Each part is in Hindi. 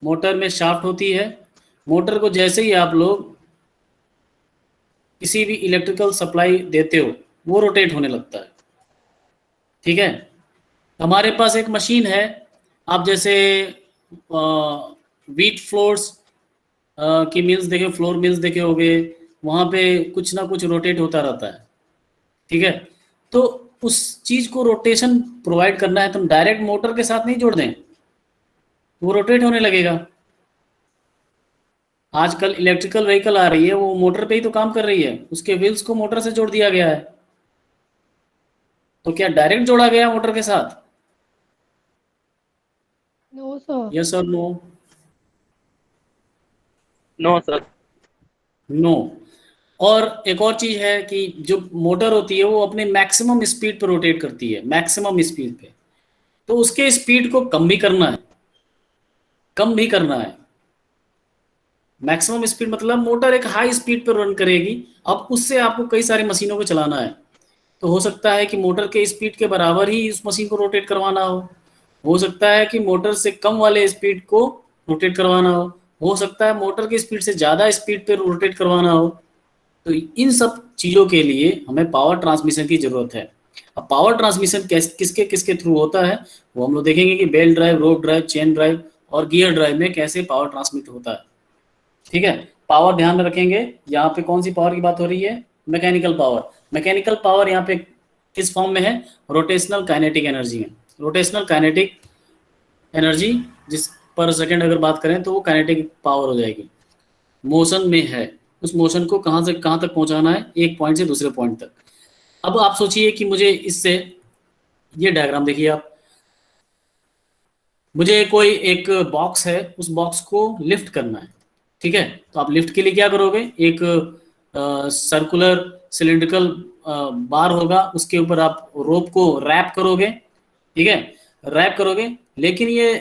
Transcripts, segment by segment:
मोटर में शाफ्ट होती है। मोटर को जैसे ही आप लोग किसी भी इलेक्ट्रिकल सप्लाई देते हो वो रोटेट होने लगता है। ठीक है। हमारे पास एक मशीन है। आप जैसे व्हीट फ्लोर्स की मिल्स देखे, फ्लोर मिल्स देखे होंगे, वहाँ पे कुछ ना कुछ रोटेट होता रहता है। ठीक है। तो उस चीज को रोटेशन प्रोवाइड करना है, तुम डायरेक्ट मोटर के साथ नहीं जोड़ दें, वो रोटेट होने लगेगा। आजकल इलेक्ट्रिकल व्हीकल आ रही है, वो मोटर पे ही तो काम कर रही है, उसके व्हील्स को मोटर से जोड़ दिया गया है। तो क्या डायरेक्ट जोड़ा गया मोटर के साथ? No sir. यस और नो? No sir. नो। और एक और चीज है कि जो मोटर होती है वो अपने मैक्सिमम स्पीड पर रोटेट करती है, मैक्सिमम स्पीड पे। तो उसके स्पीड को कम भी करना है, कम भी करना है। मैक्सिमम स्पीड मतलब मोटर एक हाई स्पीड पर रन करेगी। अब उससे आपको कई सारी मशीनों को चलाना है। तो हो सकता है कि मोटर के स्पीड के बराबर ही उस मशीन को रोटेट करवाना हो सकता है कि मोटर से कम वाले स्पीड को रोटेट करवाना हो सकता है मोटर की स्पीड से ज़्यादा स्पीड पे रोटेट करवाना हो। तो इन सब चीज़ों के लिए हमें पावर ट्रांसमिशन की ज़रूरत है। अब पावर ट्रांसमिशन किसके किसके थ्रू होता है, वो हम लोग देखेंगे कि बेल्ट ड्राइव, रोप ड्राइव, चेन ड्राइव और गियर ड्राइव में कैसे पावर ट्रांसमिट होता है। ठीक है। पावर ध्यान में रखेंगे, यहाँ पे कौन सी पावर की बात हो रही है? Mechanical power. मैकेनिकल पावर यहाँ पे किस फॉर्म में है? रोटेशनल काइनेटिक एनर्जी में। रोटेशनल काइनेटिक एनर्जी जिस पर सेकंड अगर बात करें तो वो काइनेटिक पावर हो जाएगी। मोशन में है, उस मोशन को कहाँ से कहाँ तक पहुंचाना है, एक पॉइंट से दूसरे पॉइंट तक। अब आप सोचिए कि मुझे इससे, ये डायग्राम देखिए आप, मुझे कोई एक बॉक्स है, उस बॉक्स को लिफ्ट करना है। ठीक है। तो आप लिफ्ट के लिए क्या करोगे? एक सर्कुलर सिलिंड्रिकल बार होगा, उसके ऊपर आप रोप को रैप करोगे। ठीक है। रैप करोगे, लेकिन ये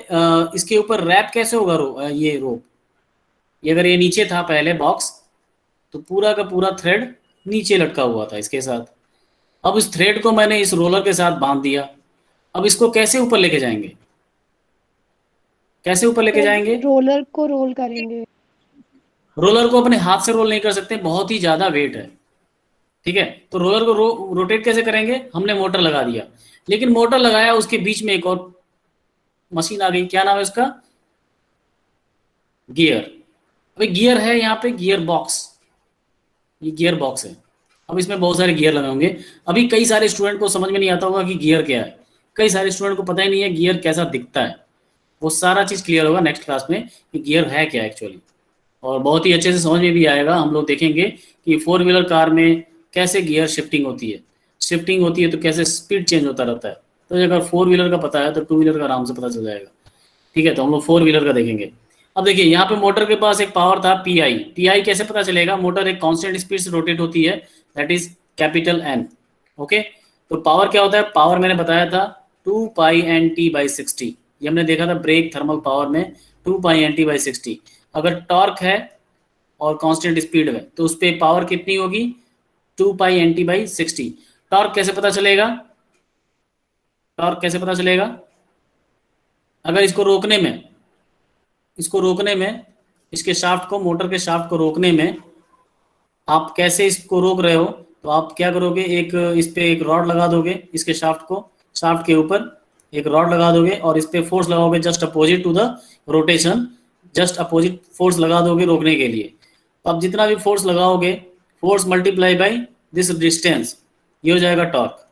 इसके ऊपर रैप कैसे होगा? ये रोप, ये अगर ये नीचे था पहले बॉक्स, तो पूरा का पूरा थ्रेड नीचे लटका हुआ था इसके साथ। अब इस थ्रेड को मैंने इस रोलर के साथ बांध दिया। अब इसको कैसे ऊपर लेके जाएंगे? कैसे ऊपर लेके तो जाएंगे? रोलर को रोल करेंगे। रोलर को अपने हाथ से रोल नहीं कर सकते, बहुत ही ज्यादा वेट है। ठीक है। तो रोलर को रोटेट कैसे करेंगे? हमने मोटर लगा दिया, लेकिन मोटर लगाया उसके बीच में एक और मशीन आ गई, क्या नाम है उसका? गियर। अभी गियर है यहाँ पे, गियर बॉक्स, ये गियर बॉक्स है। अब इसमें बहुत सारे गियर लगे होंगे। अभी कई सारे स्टूडेंट को समझ में नहीं आता होगा कि गियर क्या है, कई सारे स्टूडेंट को पता ही नहीं है गियर कैसा दिखता है। वो सारा चीज क्लियर होगा नेक्स्ट क्लास में कि गियर है क्या एक्चुअली, और बहुत ही अच्छे से समझ में भी आएगा। हम लोग देखेंगे कि फोर व्हीलर कार में कैसे गियर शिफ्टिंग होती है, शिफ्टिंग होती है तो कैसे स्पीड चेंज होता रहता है। तो अगर फोर व्हीलर का पता है तो टू व्हीलर का आराम से पता चल जाएगा। ठीक है। तो हम लोग फोर व्हीलर का देखेंगे। अब देखिए यहाँ पे मोटर के पास एक पावर था पी आई। पी आई कैसे पता चलेगा? मोटर एक कांस्टेंट स्पीड से रोटेट होती है, that is capital N. Okay. तो पावर क्या होता है? पावर मैंने बताया था 2π/N/60। ये हमने देखा था ब्रेक थर्मल पावर में, 2π/N/60। अगर टॉर्क है और कांस्टेंट स्पीड है तो उस पर पावर कितनी होगी? 2π/N/60। टॉर्क कैसे पता चलेगा? टॉर्क कैसे पता चलेगा? अगर इसको रोकने में, इसको रोकने में, इसके शाफ्ट को, मोटर के शाफ्ट को रोकने में आप कैसे इसको रोक रहे हो? तो आप क्या करोगे? एक इस पे एक रॉड लगा दोगे, इसके शाफ्ट को, शाफ्ट के ऊपर एक रॉड लगा दोगे और इस पे फोर्स लगाओगे just opposite to the rotation, just opposite force लगा दोगे रोकने के लिए। तो आप जितना भी फोर्स लगाओगे, force multiply by this distance, ये हो जाएगा टॉर्क।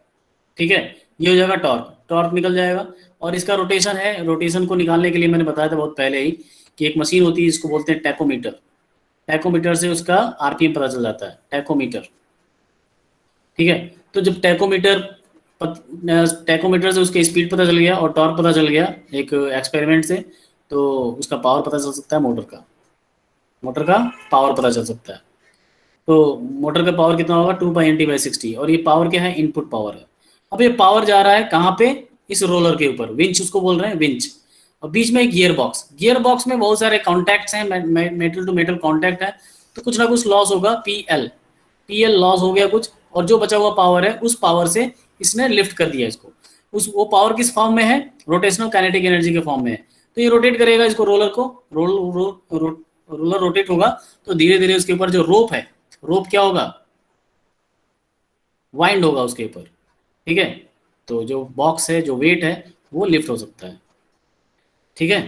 ठीक है। ये हो जाएगा टॉर्क, टॉर्क निकल जाएगा। और इसका रोटेशन है, रोटेशन को निकालने के लिए मैंने बताया था बहुत पहले ही कि एक मशीन होती है जिसको बोलते हैं टैकोमीटर। टैकोमीटर से उसका आरपीएम पता चल जाता है, टैकोमीटर। ठीक है। तो जब टैकोमीटर से उसकी स्पीड पता चल गया और टॉर्क पता चल गया एक एक्सपेरिमेंट से, तो उसका पावर पता चल सकता है, मोटर का, मोटर का पावर पता चल सकता है। तो मोटर का पावर कितना होगा? 2π/N/60। और ये पावर क्या है? इनपुट पावर है। अब ये पावर जा रहा है कहाँ पे? इस रोलर के ऊपर, विंच उसको बोल रहे हैं, विंच। और बीच में एक गियर बॉक्स, गियर बॉक्स में बहुत सारे कॉन्टैक्ट्स हैं, मेटल टू मेटल कॉन्टैक्ट है, तो कुछ ना कुछ लॉस होगा, पीएल, पीएल लॉस हो गया कुछ, और जो बचा हुआ पावर है उस पावर से इसने लिफ्ट कर दिया इसको। उस वो पावर किस फॉर्म में है? रोटेशनल काइनेटिक एनर्जी के फॉर्म में है। तो ये रोटेट करेगा इसको, रोलर को, रोलर रोटेट होगा तो धीरे धीरे उसके ऊपर जो रोप है, रोप क्या होगा, वाइंड होगा उसके ऊपर, ठीक है। तो जो बॉक्स है, जो वेट है, वो लिफ्ट हो सकता है, ठीक है।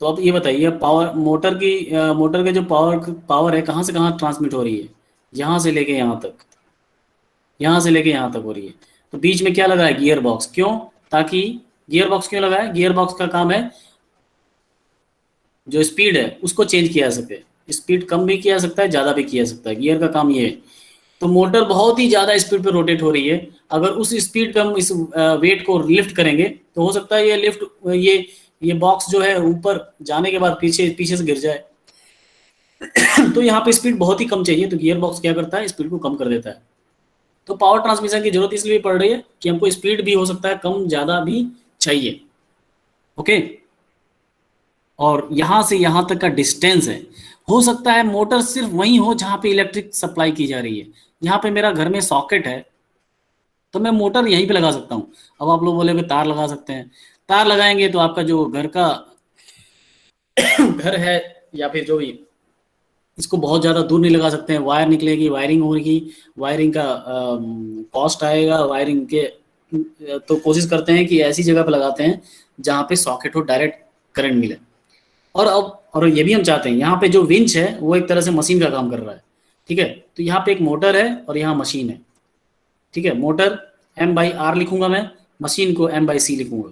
तो अब ये बताइए, पावर मोटर के जो पावर है कहाँ से कहाँ ट्रांसमिट हो रही है, यहाँ से लेके यहाँ तक, यहाँ से लेके यहाँ तक हो रही है। तो बीच में क्या लगा है, गियर बॉक्स, क्यों, ताकि, गियर बॉक्स क्यों लगा है, गियर बॉक्स का काम है जो स्पीड है उसको चेंज किया जा सके, स्पीड कम भी किया जा सकता है, ज़्यादा भी किया जा सकता है, गियर का काम ये है। तो मोटर बहुत ही ज़्यादा स्पीड पे रोटेट हो रही है, अगर उस स्पीड पे हम इस वेट को लिफ्ट करेंगे तो हो सकता है ये लिफ्ट, ये बॉक्स जो है ऊपर जाने के बाद पीछे पीछे से गिर जाए। तो यहाँ पे स्पीड बहुत ही कम चाहिए, तो गियर बॉक्स क्या करता है, स्पीड को कम कर देता है। तो पावर ट्रांसमिशन की जरूरत इसलिए पड़ रही है कि हमको स्पीड भी हो सकता है कम ज़्यादा भी चाहिए, ओके। और यहाँ से यहाँ तक का डिस्टेंस है, हो सकता है मोटर सिर्फ वहीं हो जहाँ पे इलेक्ट्रिक सप्लाई की जा रही है। यहाँ पे मेरा घर में सॉकेट है तो मैं मोटर यहीं पे लगा सकता हूँ। अब आप लोग बोलेगे तार लगा सकते हैं, तार लगाएंगे तो आपका जो घर का घर है या फिर जो भी, इसको बहुत ज़्यादा दूर नहीं लगा सकते हैं, वायर निकलेगी, वायरिंग होगी, वायरिंग का कॉस्ट आएगा, वायरिंग के, तो कोशिश करते हैं कि ऐसी जगह पे लगाते हैं जहाँ पे सॉकेट हो, डायरेक्ट करंट मिले। और ये भी हम चाहते हैं, यहाँ पे जो विंच है वो एक तरह से मशीन का काम कर रहा है, ठीक है। तो यहाँ पे एक मोटर है और यहाँ मशीन है, ठीक है। मोटर M/R लिखूंगा मैं, मशीन को M/C लिखूंगा,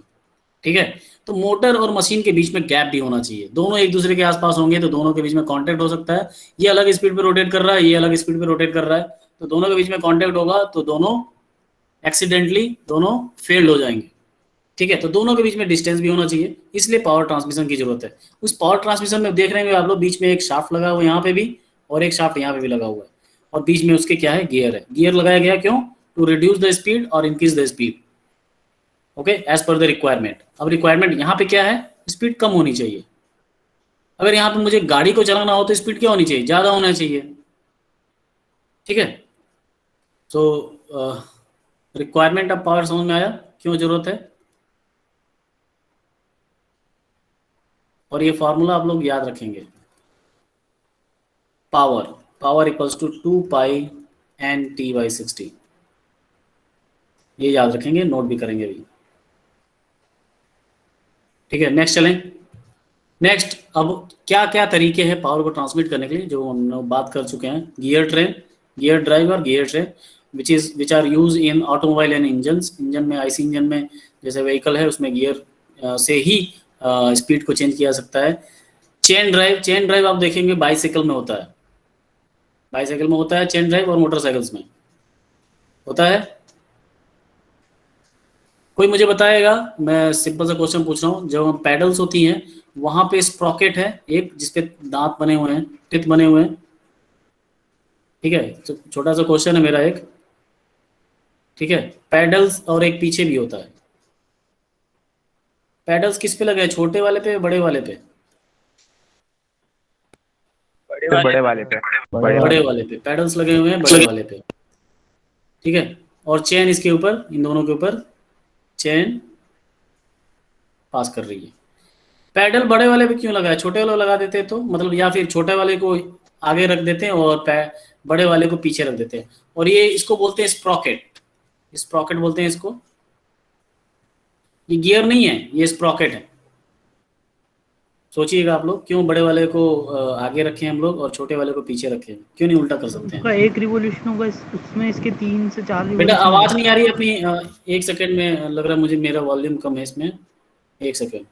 ठीक है। तो मोटर और मशीन के बीच में गैप भी होना चाहिए, दोनों एक दूसरे के आसपास होंगे तो दोनों के बीच में कांटेक्ट हो सकता है। ये अलग स्पीड पे रोटेट कर रहा है, ये अलग स्पीड पे रोटेट कर रहा है, तो दोनों के बीच में कांटेक्ट होगा तो दोनों एक्सीडेंटली दोनों फेल्ड हो जाएंगे, ठीक है। तो दोनों के बीच में डिस्टेंस भी होना चाहिए, इसलिए पावर ट्रांसमिशन की जरूरत है। उस पावर ट्रांसमिशन में देख रहे हैं आप लोग, बीच में एक शाफ्ट लगा हुआ है यहाँ पे भी, और एक शाफ्ट यहाँ पे भी लगा हुआ है, और बीच में उसके क्या है, गियर है। गियर लगाया गया क्यों, टू रिड्यूस द स्पीड और increase the speed, okay, as per the requirement. अब रिक्वायरमेंट यहाँ पे क्या है, स्पीड कम होनी चाहिए। अगर यहाँ पे मुझे गाड़ी को चलाना हो तो स्पीड क्या होनी चाहिए, ज़्यादा होना चाहिए, ठीक है। तो रिक्वायरमेंट ऑफ पावर समझ में आया, क्यों जरूरत है, और ये फॉर्मूला आप लोग याद रखेंगे, power, power equals to 2π/N/T/60, ये याद रखेंगे, नोट भी करेंगे अभी, ठीक है। नेक्स्ट चलें। नेक्स्ट, अब क्या क्या तरीके हैं पावर को ट्रांसमिट करने के लिए, जो हम लोग बात कर चुके हैं, गियर ट्रेन, गियर ड्राइव और gear train, which are use in automobile and engine में, आईसी इंजन में जैसे व्हीकल है उसमें गियर से ही स्पीड को चेंज किया जा सकता है। चेन ड्राइव, चेन ड्राइव आप देखेंगे बाईसाइकिल में होता है, बाईसाइकिल में होता है चेन ड्राइव, और मोटरसाइकिल्स में होता है। कोई मुझे बताएगा, मैं सिंपल सा क्वेश्चन पूछ रहा हूँ, जब पैडल्स होती हैं वहां पे स्प्रॉकेट है एक जिसपे दांत बने हुए हैं, टिथ बने हुए हैं, ठीक है। तो छोटा सा क्वेश्चन है मेरा एक, ठीक है। पैडल्स और एक पीछे भी होता है, पैडल्स किस पे लगे हैं, छोटे वाले पे, बड़े वाले पे, बड़े वाले पे। बड़े वाले पे पैडल्स लगे हुए हैं, बड़े वाले पे, ठीक है। और चेन इसके ऊपर, इन दोनों के ऊपर चेन पास कर रही है। पैडल बड़े वाले पे क्यों लगा है, छोटे वाले लगा देते तो मतलब, या फिर छोटे वाले को आगे रख देते हैं और बड़े वाले को पीछे रख देते हैं, और ये इसको बोलते हैं स्प्रॉकेट, स्प्रॉकेट बोलते हैं इसको। ये गियर नहीं है, ये स्प्रॉकेट है। सोचिएगा आप लोग, क्यों बड़े वाले को आगे रखे हम लोग और छोटे वाले को पीछे रखे, क्यों नहीं उल्टा कर सकते हैं। एक रिवोल्यूशन होगा उसमें, इसके 3 से 4 बेटा रिवोल्यूशन। आवाज नहीं आ रही अपनी, एक सेकंड में, लग रहा है मुझे मेरा वॉल्यूम कम है इसमें, एक सेकंड।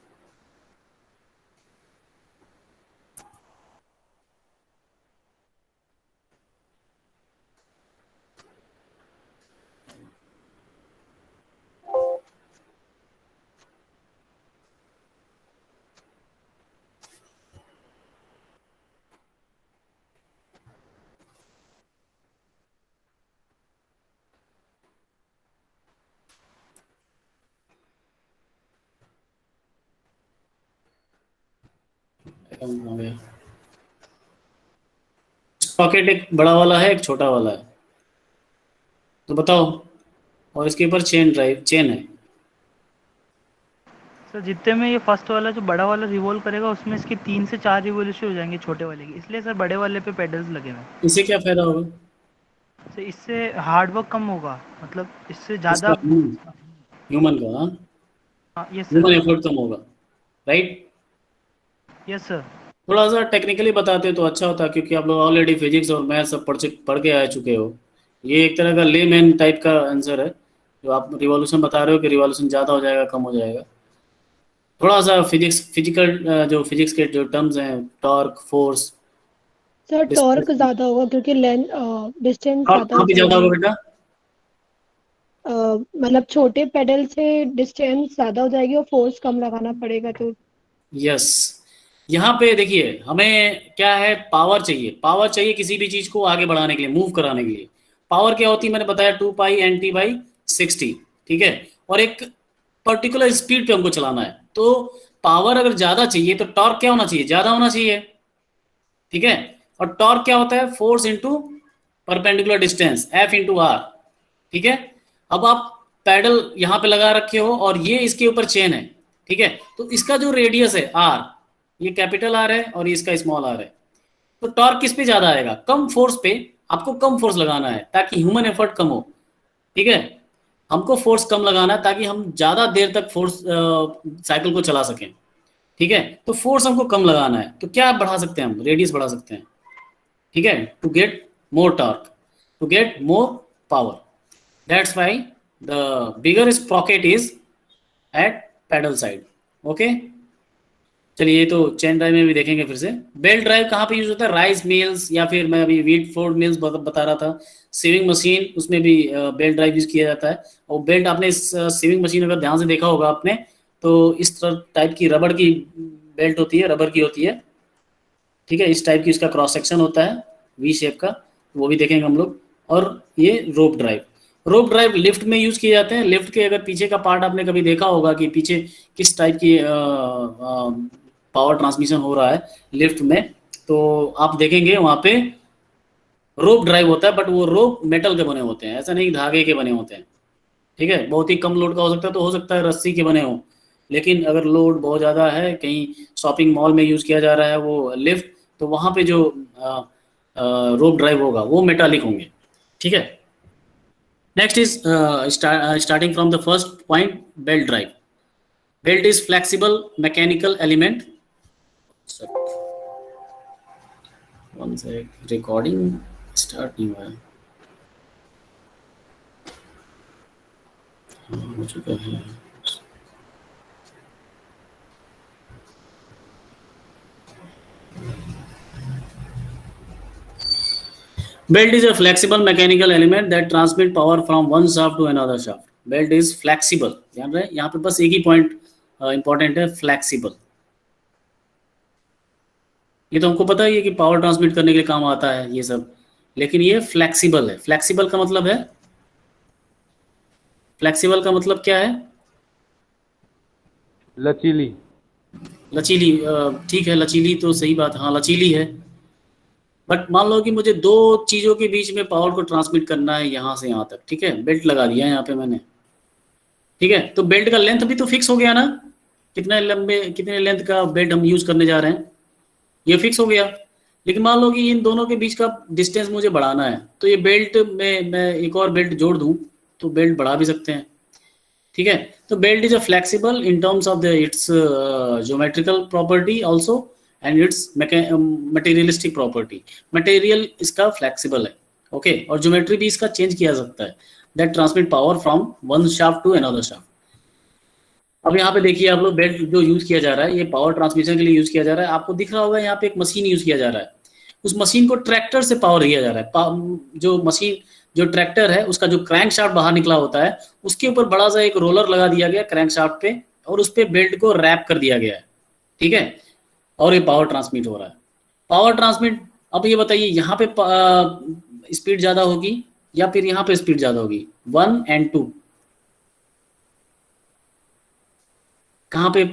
स्प्रॉकेट एक बड़ा वाला है, एक छोटा वाला है, तो बताओ। और इसके ऊपर चेन ड्राइव, चेन है, तो जितने में ये फर्स्ट वाला जो बड़ा वाला रिवॉल्व करेगा उसमें इसके 3 से 4 रिवॉल्यूशन हो जाएंगे छोटे वाले की, इसलिए सर बड़े वाले पे पेडल्स लगे हुए हैं। इससे क्या फायदा होगा? तो इससे हार्ड वर्क कम होगा, मतलब इससे इसका ज़्यादा। ह्यूमन का, हाँ, हाँ यस ह्यूमन सर। एफर्ट कम होगा, राइट। Yes sir. थोड़ा सा टेक्निकली बताते तो अच्छा होता, क्योंकि आप लोग ऑलरेडी फिजिक्स और मैथ सब पढ़ के आ चुके हो। ये एक तरह का लेमैन टाइप का आंसर है। जो आप रिवॉल्यूशन बता रहे हो कि रिवॉल्यूशन ज़्यादा हो जाएगा कम हो जाएगा, थोड़ा सा फिजिकल जो फिजिक्स के जो टर्म्स हैं, torque, force, sir torque displacement. ज्यादा होगा क्योंकि लेंथ डिस्टेंस टॉर्क ज्यादा हो कहाँ पे ज़्यादा जाएगी। होगा बेटा? मतलब छोटे पेडल से डिस्टेंस ज्यादा हो जाएगी और फोर्स कम लगाना पड़ेगा तो। यस। यहाँ पे देखिए, हमें क्या है, पावर चाहिए। पावर चाहिए किसी भी चीज को आगे बढ़ाने के लिए, मूव कराने के लिए। पावर क्या होती है, मैंने बताया 2π×10⁻⁶, ठीक है। और एक पर्टिकुलर स्पीड पे हमको चलाना है, तो पावर अगर ज्यादा चाहिए तो टॉर्क क्या होना चाहिए, ज्यादा होना चाहिए, ठीक है। और टॉर्क क्या होता है, force into perpendicular distance, F×r, ठीक है। अब आप पैडल यहाँ पे लगा रखे हो और ये इसके ऊपर चेन है, ठीक है। तो इसका जो रेडियस है r, ये कैपिटल R है और ये इसका स्मॉल r है। तो टॉर्क किस पे ज्यादा आएगा, कम फोर्स पे। आपको कम फोर्स लगाना है ताकि ह्यूमन एफर्ट कम हो, ठीक है। हमको फोर्स कम लगाना है ताकि हम ज्यादा देर तक फोर्स साइकिल को चला सकें, ठीक है। तो फोर्स हमको कम लगाना है, तो क्या बढ़ा सकते हैं हम, रेडियस बढ़ा सकते हैं, ठीक है, to get more torque, to get more power. That's why the bigger sprocket is at pedal side, okay. चलिए, ये तो चेन ड्राइव में भी देखेंगे फिर से। बेल्ट ड्राइव कहाँ पे यूज होता है, राइस मिल्स, या फिर मैं अभी व्हीट फ्लोर मिल्स बता रहा था, सीविंग मशीन, उसमें भी बेल्ट ड्राइव यूज किया जाता है। और बेल्ट आपने इस सीविंग मशीन अगर ध्यान से देखा होगा आपने, तो इस तरह टाइप की रबड़ की बेल्ट होती है, रबर की होती है, ठीक है। इस टाइप की इसका क्रॉस सेक्शन होता है, वी शेप का, वो भी देखेंगे हम लोग। और ये रोप ड्राइव, रोप ड्राइव लिफ्ट में यूज किए जाते हैं। लिफ्ट के अगर पीछे का पार्ट आपने कभी देखा होगा कि पीछे किस टाइप की पावर ट्रांसमिशन हो रहा है लिफ्ट में, तो आप देखेंगे वहाँ पे रोप ड्राइव होता है, बट वो रोप मेटल के बने होते हैं, ऐसा नहीं धागे के बने होते हैं, ठीक है। बहुत ही कम लोड का हो सकता है, तो हो सकता है रस्सी के बने हो, लेकिन अगर लोड बहुत ज़्यादा है, कहीं शॉपिंग मॉल में यूज़ किया जा रहा है वो लिफ्ट, तो वहाँ पे जो रोप ड्राइव होगा वो मेटालिक होंगे, ठीक है। Next is starting from the first point, belt drive. Belt is flexible mechanical element. One से रिकॉर्डिंग स्टार्ट नहीं हुआ है, हो चुका है। Belt is a flexible mechanical element that transmit power from one shaft to another shaft. Belt is flexible, ध्यान रहे यहाँ पे बस एक ही पॉइंट इंपॉर्टेंट है, फ्लेक्सिबल। ये तो हमको पता ही है कि पावर ट्रांसमिट करने के लिए काम आता है ये सब, लेकिन ये फ्लेक्सिबल है। फ्लेक्सिबल का मतलब है, फ्लेक्सिबल का मतलब क्या है, लचीली। लचीली, ठीक है, लचीली तो सही बात, हाँ लचीली है। बट मान लो कि मुझे दो चीज़ों के बीच में पावर को ट्रांसमिट करना है यहाँ से यहाँ तक, ठीक है। बेल्ट लगा दिया है यहाँ पे मैंने, ठीक है। तो बेल्ट का लेंथ भी तो फिक्स हो गया ना, कितने लंबे कितने लेंथ का बेल्ट हम यूज करने जा रहे हैं, ये फिक्स हो गया। लेकिन मान लो कि इन दोनों के बीच का डिस्टेंस मुझे बढ़ाना है, तो ये बेल्ट में मैं एक और बेल्ट जोड़ दूं तो बेल्ट बढ़ा भी सकते हैं, ठीक है। तो belt is a flexible in terms of the its geometrical property also and its materialistic property. Material इसका फ्लेक्सिबल है, ओके, और ज्योमेट्री भी इसका चेंज किया जा सकता है, that transmit power from one shaft to another shaft. अब यहाँ पे देखिए आप लोग, बेल्ट जो यूज किया जा रहा है ये पावर ट्रांसमिशन के लिए यूज किया जा रहा है। आपको दिख रहा होगा यहाँ पे एक मशीन यूज किया जा रहा है, उस मशीन को ट्रैक्टर से पावर दिया जा रहा है। जो मशीन, जो ट्रैक्टर है, उसका जो क्रैंक शाफ्ट बाहर निकला होता है, उसके ऊपर बड़ा सा एक रोलर लगा दिया गया क्रैंक शाफ्ट पे, और उस पर बेल्ट को रैप कर दिया गया है, ठीक है। और ये पावर ट्रांसमिट हो रहा है, पावर ट्रांसमिट। अब ये बताइए यहाँ पे स्पीड ज्यादा होगी या फिर यहाँ पे स्पीड ज्यादा होगी, 1 और 2, कहाँ पे?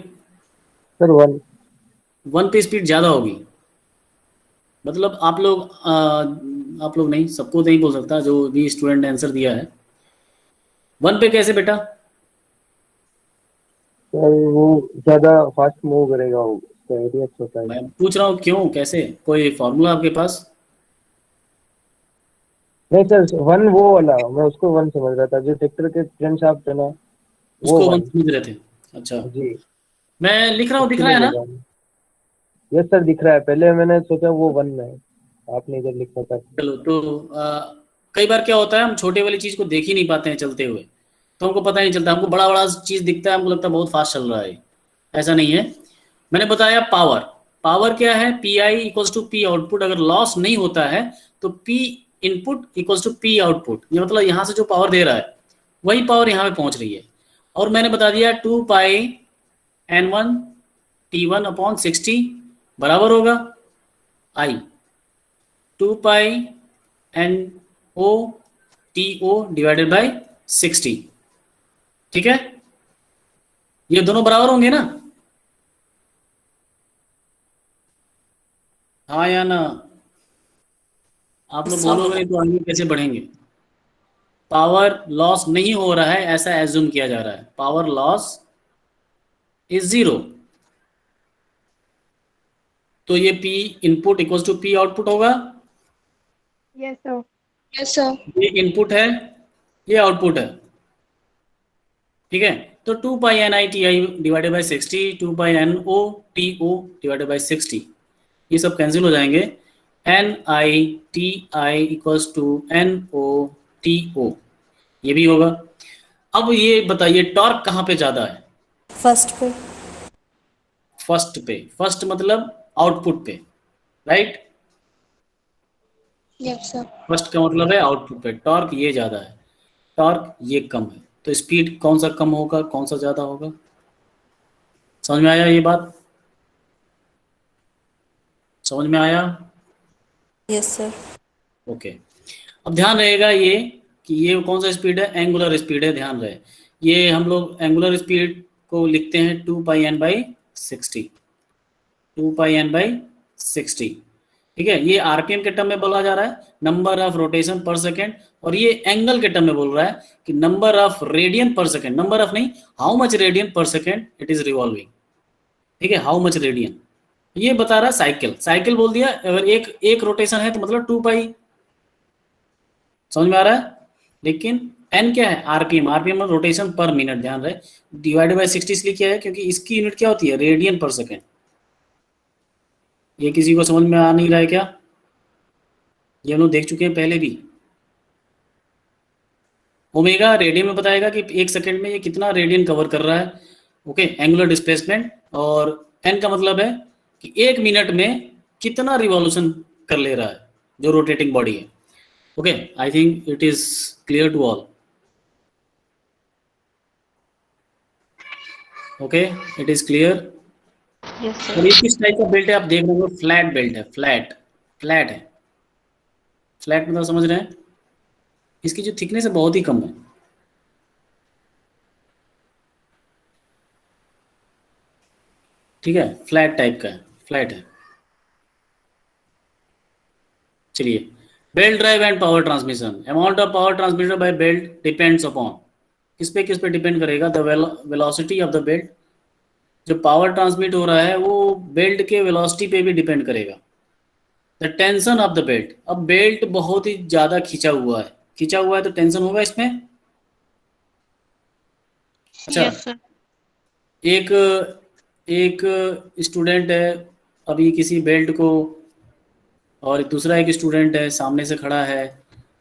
सर 1। 1 पे स्पीड ज्यादा होगी, मतलब आप लोग नहीं, सबको नहीं बोल सकता, जो भी स्टूडेंट ने आंसर दिया है। 1 पे कैसे बेटा? सर वो ज्यादा फास्ट मूव करेगा, वो उसका एरिया छोटा है। मैं पूछ रहा हूँ क्यों, कैसे, कोई फॉर्मूला आपके पास? नहीं सर, वन वो वाला, मैं उसको वन समझ रहा था, जो ट्रैक्टर के फ्रेम शाफ्ट है ना, वो उसको वन वन। समझ रहे थे? अच्छा, जी, मैं लिख रहा हूँ, दिख उसके रहा लिए है बोल ना? रहा हूँ। यस सर, दिख रहा है। पहले मैंने सोचा वो वन है, आपने इधर लिखा था। चलो तो कई बार क्या होता है, हम छोटे वाली चीज को देख ही नहीं पाते हैं चलते हुए, तो हमको पता नहीं चलता, हमको बड़ा बड़ा चीज दिखता है, हमको लगता है बहुत फास्ट चल रहा है। ऐसा नहीं है। मैंने बताया पावर। पावर क्या है? P I equals to P output. अगर लॉस नहीं होता है तो P input equals to P output. ये मतलब यहाँ से जो पावर दे रहा है वही पावर यहाँ पे पहुंच रही है। और मैंने बता दिया 2 पाई N1 T1 अपॉन 60 बराबर होगा आई 2 पाई NO डिवाइडेड बाई 60। ठीक है, ये दोनों बराबर होंगे ना? हाँ या ना? आप लोग बोलोगे नहीं तो आगे कैसे बढ़ेंगे? पावर लॉस नहीं हो रहा है ऐसा एज्यूम किया जा रहा है, पावर लॉस इज जीरो। तो ये P input equals to P output होगा। Yes sir. Yes sir. ये इनपुट है, ये आउटपुट है। ठीक है, तो 2 pi NI TI divided by 60, 2 pi NO TO divided by 60, ये सब कैंसिल हो जाएंगे। NI TI equals to NO TO, ये भी होगा। अब ये बताइए टॉर्क कहाँ पे ज्यादा है? फर्स्ट पे। फर्स्ट पे। फर्स्ट मतलब आउटपुट पे, राइट? Yes sir. फर्स्ट का मतलब है आउटपुट पे। टॉर्क ये ज्यादा है, टॉर्क ये कम है। तो स्पीड कौन सा कम होगा, कौन सा ज्यादा होगा? समझ में आया ये बात? समझ में आया? Yes sir. ओके। अब ध्यान रहेगा ये कि ये कौन सा स्पीड है? एंगुलर स्पीड है, ध्यान रहे। ये हम लोग एंगुलर स्पीड को लिखते हैं 2 पाई N/60, 2 पाई N/60। ठीक है, ये आरपीएम के टर्म में बोला जा रहा है, नंबर ऑफ रोटेशन पर सेकेंड। और ये एंगल के टर्म में बोल रहा है कि नंबर ऑफ रेडियन पर सेकेंड। नंबर ऑफ नहीं, हाउ मच रेडियन पर सेकेंड इट इज रिवॉल्विंग। ठीक है, हाउ मच रेडियन। ये बता रहा है साइकिल। साइकिल बोल दिया, अगर एक एक रोटेशन है तो मतलब 2 पाई। समझ में आ रहा है? लेकिन एन क्या है? आरपीएम। आरपीएम मतलब रोटेशन पर मिनट, ध्यान रहे। डिवाइडेड बाई 60 इसलिए क्या है? क्योंकि इसकी यूनिट क्या होती है? रेडियन पर सेकेंड। ये किसी को समझ में आ नहीं रहा है क्या? ये हम लोग देख चुके हैं पहले भी। ओमेगा रेडियन में बताएगा कि एक सेकंड में ये कितना रेडियन कवर कर रहा है। Okay, angular displacement. और एन का मतलब है कि एक मिनट में कितना रिवॉल्यूशन कर ले रहा है जो रोटेटिंग बॉडी है। Okay, I think it is clear to all. Okay, it is clear. Yes और ये सर। किस टाइप का बेल्ट है? आप देख रहे हो, फ्लैट बेल्ट है। फ्लैट, फ्लैट है। फ्लैट मतलब समझ रहे हैं? इसकी जो थिकनेस है बहुत ही कम है। ठीक है, फ्लैट टाइप का है, फ्लैट है। चलिए, belt drive and power transmission. Amount of power transmitted by belt depends upon, किस पे डिपेंड करेगा? The velocity of the belt. जो पावर ट्रांसमिट हो रहा है वो बेल्ट के वेलोसिटी पे भी डिपेंड करेगा। The tension of the belt. अब बेल्ट बहुत ही ज्यादा खींचा हुआ है, खींचा हुआ है तो टेंशन होगा इसमें। अच्छा, यस सर। एक एक स्टूडेंट है अभी किसी बेल्ट को, और दूसरा एक स्टूडेंट है सामने से खड़ा है,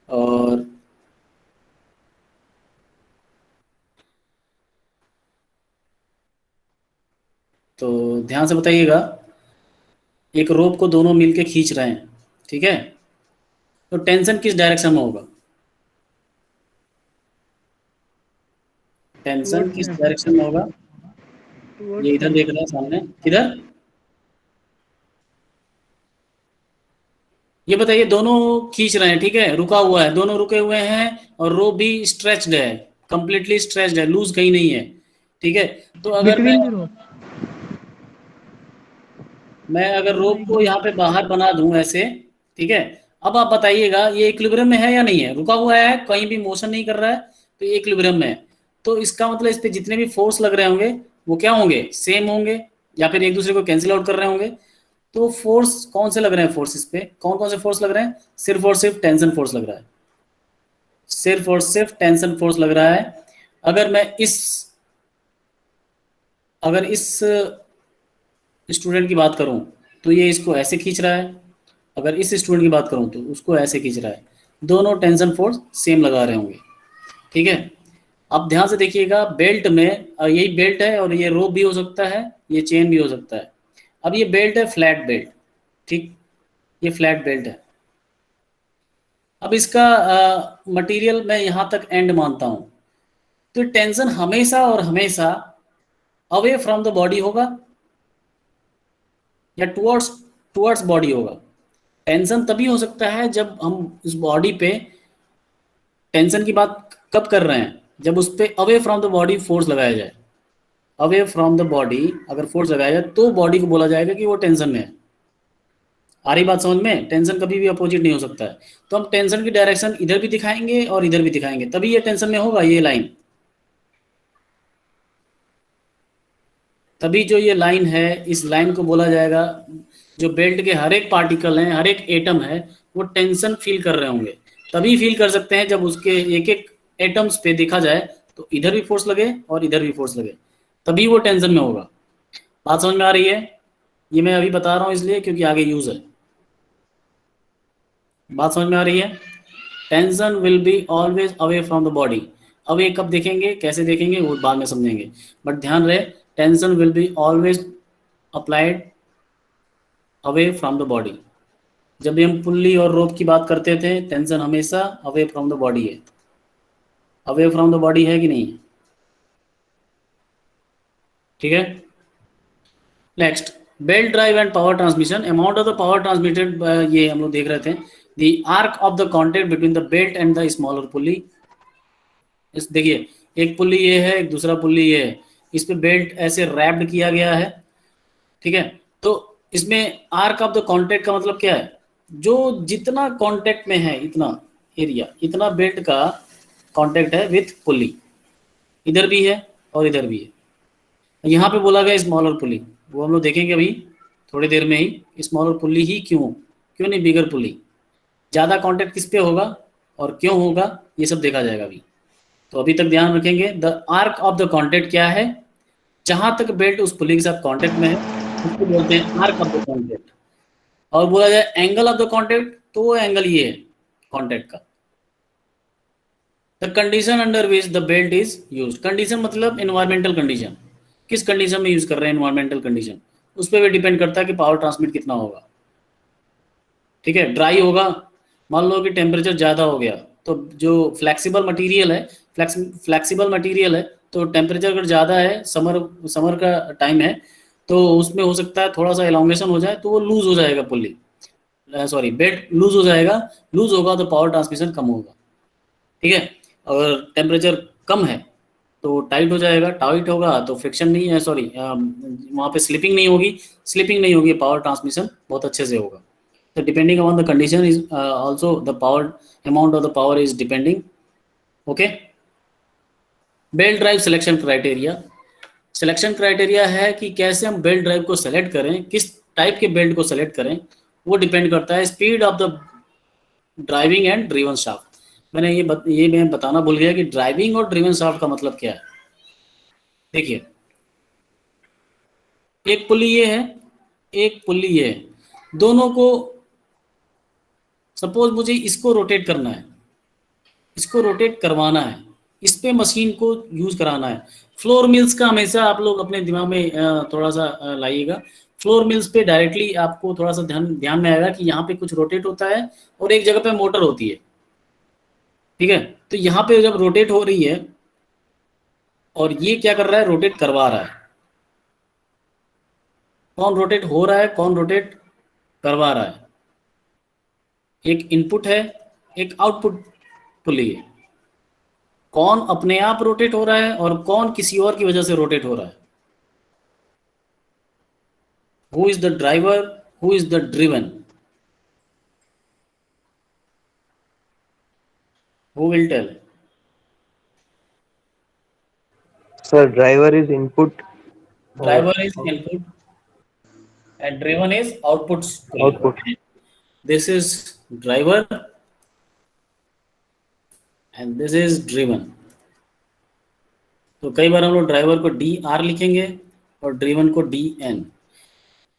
और तो ध्यान से बताइएगा, एक रोप को दोनों मिलके खींच रहे हैं, ठीक है? तो टेंशन किस डायरेक्शन में होगा? टेंशन टुवर्ड्स किस में। डायरेक्शन में होगा? ये टुवर्ड्स इधर में। देख रहे हैं सामने, किधर? ये बताइए, दोनों खींच रहे हैं, ठीक है, रुका हुआ है, दोनों रुके हुए हैं, और रोप भी स्ट्रेच्ड है, कंप्लीटली स्ट्रेच्ड है, लूज कहीं नहीं है। ठीक है, तो अगर बिटवीन द रोप। मैं अगर दोनों रोप एक को यहाँ पे बाहर बना दूं ऐसे, ठीक है, अब आप बताइएगा ये इक्विलिब्रियम में है या नहीं है? रुका हुआ है, कहीं भी मोशन नहीं कर रहा है, तो ये इक्विलिब्रियम में है। तो इसका मतलब इस पे जितने भी फोर्स लग रहे होंगे वो क्या होंगे, सेम होंगे या फिर एक दूसरे को कैंसिल आउट कर रहे होंगे। तो फोर्स कौन से लग रहे हैं, फोर्स इस पे कौन कौन से फोर्स लग रहे हैं, सिर्फ और सिर्फ टेंशन फोर्स लग रहा है, सिर्फ और सिर्फ टेंशन फोर्स लग रहा है। अगर मैं इस स्टूडेंट की बात करूं तो ये इसको ऐसे खींच रहा है, अगर इस स्टूडेंट की बात करूं तो उसको ऐसे खींच रहा है, दोनों टेंशन फोर्स सेम लगा रहे होंगे। ठीक है, अब ध्यान से देखिएगा, बेल्ट में यही बेल्ट है और ये रोप भी हो सकता है, ये चेन भी हो सकता है। अब ये बेल्ट है फ्लैट बेल्ट, ठीक, ये फ्लैट बेल्ट है। अब इसका मटेरियल मैं यहाँ तक एंड मानता हूँ, तो टेंशन हमेशा और हमेशा अवे फ्रॉम द बॉडी होगा या टुवर्ड्स टुवर्ड्स बॉडी होगा। टेंशन तभी हो सकता है जब हम इस बॉडी पे टेंशन की बात कब कर रहे हैं, जब उस पर away from the body force लगाया जाए। अवे फ्रॉम द बॉडी अगर फोर्स लगाया जाए तो बॉडी को बोला जाएगा कि वो टेंशन में है। आ रही बात समझ में, टेंशन कभी भी अपोजिट नहीं हो सकता है। तो हम टेंशन की डायरेक्शन इधर भी दिखाएंगे और इधर भी दिखाएंगे, तभी ये टेंशन में होगा। ये लाइन, तभी जो ये लाइन है, इस लाइन को बोला जाएगा, जो बेल्ट के हर एक पार्टिकल हैं, हर एक एटम है, वो टेंशन फील कर रहे होंगे। तभी फील कर सकते हैं जब उसके एक एक एटम्स पे देखा जाए तो इधर भी फोर्स लगे और इधर भी फोर्स लगे, तभी वो टेंशन में होगा। बात समझ में आ रही है? ये मैं अभी बता रहा हूँ इसलिए क्योंकि आगे यूज है। बात समझ में आ रही है? Tension will be always away from the body. Away कब देखेंगे, कैसे देखेंगे, वो बाद में समझेंगे, बट ध्यान रहे tension will be always applied away from the body. जब भी हम पुल्ली और रोप की बात करते थे, टेंशन हमेशा अवे फ्रॉम द बॉडी है। अवे फ्रॉम द बॉडी है कि नहीं? ठीक है, next, belt drive and power transmission. Amount of the power transmitted, ये हम लोग देख रहे थे, the arc of the contact between the belt and the smaller pulley. इस देखिए, एक पुल्ली ये है, एक दूसरा पुल्ली ये है, इस पे बेल्ट ऐसे रैप्ड किया गया है। ठीक है, तो इसमें आर्क ऑफ द कॉन्टेक्ट का मतलब क्या है, जो जितना कॉन्टेक्ट में है इतना एरिया, इतना बेल्ट का कॉन्टेक्ट है विथ पुल्ली, इधर भी है और इधर भी है। यहाँ पे बोला गया स्मॉलर पुल्ली, वो हम लोग देखेंगे अभी थोड़ी देर में ही। स्मॉलर पुल्ली ही क्यों नहीं बिगर पुल्ली, ज़्यादा कॉन्टेक्ट किस पे होगा और क्यों होगा, ये सब देखा जाएगा अभी। तो अभी तक ध्यान रखेंगे, the arc of the contact क्या है, जहाँ तक बेल्ट उस पुल्ली के साथ कॉन्टेक्ट में है उसको बोलते हैं आर्क ऑफ द कॉन्टेक्ट। और बोला जाए एंगल ऑफ द कॉन्टेक्ट, तो वो एंगल ये है कॉन्टेक्ट का। The condition under which the belt is use, condition मतलब एनवायरमेंटल कंडीशन, किस कंडीशन में यूज कर रहे हैं, एनवायरमेंटल कंडीशन, उस पर भी डिपेंड करता है कि पावर ट्रांसमिट कितना होगा। ठीक है, ड्राई होगा, मान लो कि टेम्परेचर ज़्यादा हो गया, तो जो फ्लेक्सिबल मटेरियल है, फ्लेक्सिबल मटेरियल है, तो टेम्परेचर अगर ज़्यादा है, समर का टाइम है, तो उसमें हो सकता है थोड़ा सा एलोंगेशन हो जाए, तो वो लूज हो जाएगा पुल्ली, सॉरी बेल्ट लूज हो जाएगा, लूज होगा तो पावर ट्रांसमिशन कम होगा। ठीक है, अगर टेम्परेचर कम है तो टाइट हो जाएगा, टाइट होगा तो फ्रिक्शन नहीं है, सॉरी वहाँ पे स्लिपिंग नहीं होगी, पावर ट्रांसमिशन बहुत अच्छे से होगा। तो depending upon the condition is also the power amount of the power is depending. Okay, belt drive selection criteria. Selection criteria है कि कैसे हम बेल्ट ड्राइव को सेलेक्ट करें, किस टाइप के बेल्ट को सेलेक्ट करें, वो डिपेंड करता है speed of the driving and driven shaft. मैंने मैं बताना भूल गया कि ड्राइविंग और ड्रिवन शाफ्ट का मतलब क्या है। देखिए, एक पुल्ली ये है, एक पुल्ली ये है, दोनों को सपोज मुझे इसको रोटेट करना है, इसको रोटेट करवाना है, इस पे मशीन को यूज कराना है। फ्लोर मिल्स का हमेशा आप लोग अपने दिमाग में थोड़ा सा लाइएगा। फ्लोर मिल्स पे डायरेक्टली आपको थोड़ा सा ध्यान में आएगा कि यहाँ पे कुछ रोटेट होता है और एक जगह पे मोटर होती है। ठीक है, तो यहाँ पे जब रोटेट हो रही है और ये क्या कर रहा है, रोटेट करवा रहा है। कौन रोटेट हो रहा है, कौन रोटेट करवा रहा है? एक इनपुट है, एक आउटपुट पुल्ली है। कौन अपने आप रोटेट हो रहा है और कौन किसी और की वजह से रोटेट हो रहा है? Who is the driver, who is the driven? Who will tell? Sir, driver is input Driver is input and driven is output. Output. This is driver and this is driven. तो कई बार हम लोग ड्राइवर को DR लिखेंगे और ड्रिवन को DN।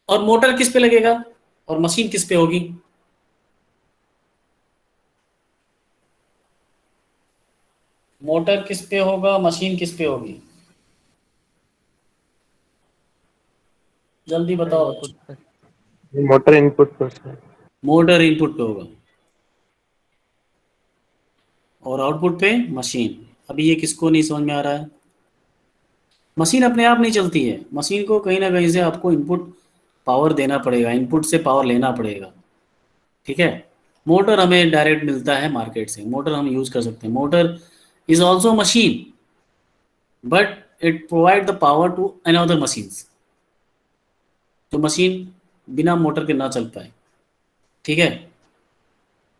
और मोटर किस पे लगेगा और मशीन किस पे होगी? मोटर किस पे होगा, मशीन किस पे होगी? जल्दी बताओ। मोटर इनपुट पर से। मोटर इनपुट पे होगा और आउटपुट पे मशीन। अभी ये किसको नहीं समझ में आ रहा है? मशीन अपने आप नहीं चलती है, मशीन को कहीं ना कहीं से आपको इनपुट पावर देना पड़ेगा, इनपुट से पावर लेना पड़ेगा, ठीक है। मोटर हमें डायरेक्ट मिलता है मार्केट से, मोटर हम यूज कर सकते हैं। Motor is also machine but it provide the power to another machines, तो मशीन बिना मोटर के ना चल पाए, ठीक है।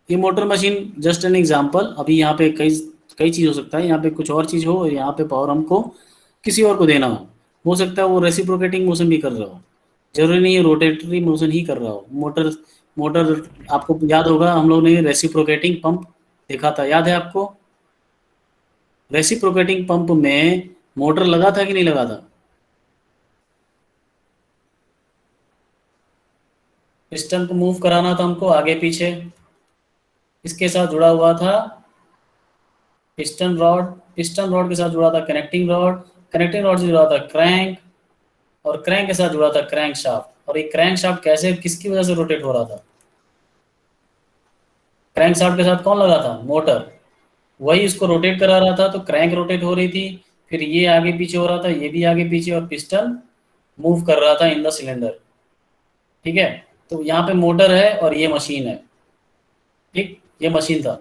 ये motor machine just an example. अभी यहाँ पे कई चीज़ हो सकता है, यहाँ पे कुछ और चीज़ हो और यहाँ पे पावर हमको किसी और को देना हो सकता है वो रेसिप्रोकेटिंग मोशन भी कर रहा हो, जरूरी नहीं है रोटेटरी मोशन ही कर रहा हो। मोटर आपको याद होगा, हम लोग ने रेसिप्रोकेटिंग पंप देखा था, याद है आपको? रेसिप्रोकेटिंग पंप में मोटर लगा था कि नहीं लगा था? पिस्टन को मूव कराना था हमको आगे पीछे, इसके साथ जुड़ा हुआ था पिस्टन रॉड के साथ जुड़ा था कनेक्टिंग रॉड से जुड़ा था क्रैंक, और क्रैंक के साथ जुड़ा था क्रैंक शाफ्ट। और ये क्रैंक शाफ्ट कैसे, किसकी वजह से रोटेट हो रहा था? क्रैंक शाफ्ट के साथ कौन लगा था? मोटर। वही इसको रोटेट करा रहा था, तो क्रैंक रोटेट हो रही थी, फिर ये आगे पीछे हो रहा था, ये भी आगे पीछे, और पिस्टन मूव कर रहा था इन द सिलेंडर, ठीक है। तो यहाँ पे मोटर है और ये मशीन है, ठीक, ये मशीन था,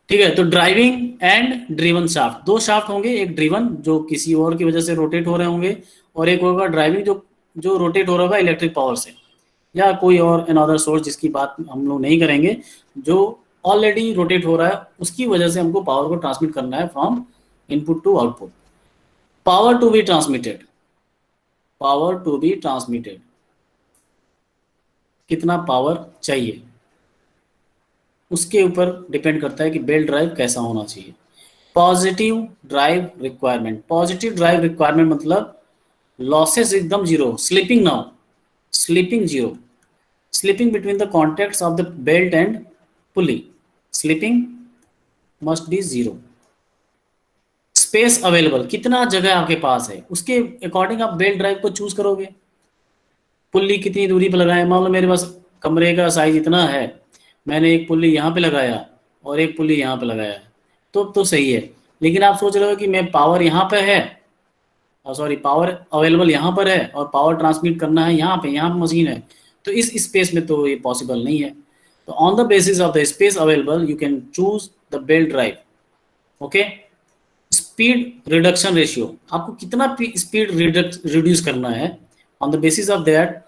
ठीक है। तो ड्राइविंग एंड ड्रिवन शाफ्ट, दो शाफ्ट होंगे, एक ड्रिवन जो किसी और की वजह से रोटेट हो रहे होंगे, और एक होगा ड्राइविंग जो रोटेट हो रहा होगा इलेक्ट्रिक पावर से या कोई और अनदर सोर्स जिसकी बात हम लोग नहीं करेंगे, जो ऑलरेडी रोटेट हो रहा है, उसकी वजह से हमको पावर को ट्रांसमिट करना है from input to output. Power to be transmitted, कितना पावर चाहिए उसके ऊपर डिपेंड करता है कि बेल्ट ड्राइव कैसा होना चाहिए। पॉजिटिव ड्राइव रिक्वायरमेंट मतलब लॉसेस एकदम zero, slipping zero, slipping between the contacts of the belt and pulley, slipping must be zero. Space available, कितना जगह आपके पास है उसके अकॉर्डिंग आप बेल्ट ड्राइव को चूज करोगे। पुल्ली कितनी दूरी पर लगाए, मान लो मेरे पास कमरे का साइज इतना है, मैंने एक पुल्ली यहाँ पे लगाया और एक पुल्ली यहाँ पे लगाया है, तो सही है। लेकिन आप सोच रहे हो कि मैं पावर यहाँ पे है, पावर अवेलेबल यहाँ पर है और पावर ट्रांसमिट करना है यहाँ पे मशीन है, तो इस स्पेस में तो ये पॉसिबल नहीं है। तो on the basis of the space available you can choose the belt drive, okay. Speed reduction ratio, आपको कितना स्पीड रिड्यूस करना है, on the basis of that.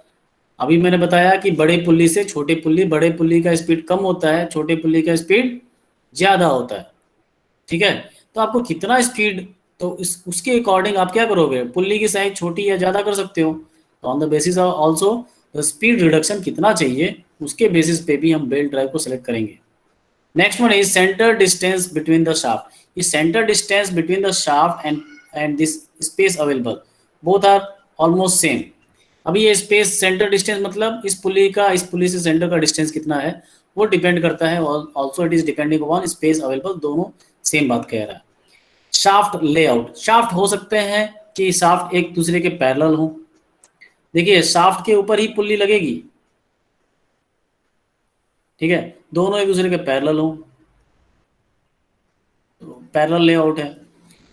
अभी मैंने बताया कि बड़े पुल्ली से छोटे पुल्ली, बड़े पुल्ली का स्पीड कम होता है, छोटे पुल्ली का स्पीड ज़्यादा होता है, ठीक है। तो आपको कितना स्पीड, तो उसके अकॉर्डिंग आप क्या करोगे, पुल्ली की साइज छोटी या ज़्यादा कर सकते हो। तो on the basis of also the speed reduction कितना चाहिए, उसके बेसिस पे भी हम बेल्ट ड्राइव को सिलेक्ट करेंगे। Next one is centre distance between the shaft. ये centre distance between the shaft and this space available both are almost same. अभी ये स्पेस सेंटर डिस्टेंस मतलब इस पुली से सेंटर का डिस्टेंस कितना है वो डिपेंड करता है, also it is depending on space available, दोनों सेम बात कह रहा है। शाफ्ट लेआउट, शाफ्ट हो सकते हैं कि शाफ्ट एक दूसरे के पैरेलल हो। देखिए शाफ्ट के ऊपर ही पुल्ली लगेगी, ठीक है, दोनों एक दूसरे के पैरेलल हो, तो पैरेलल लेआउट है।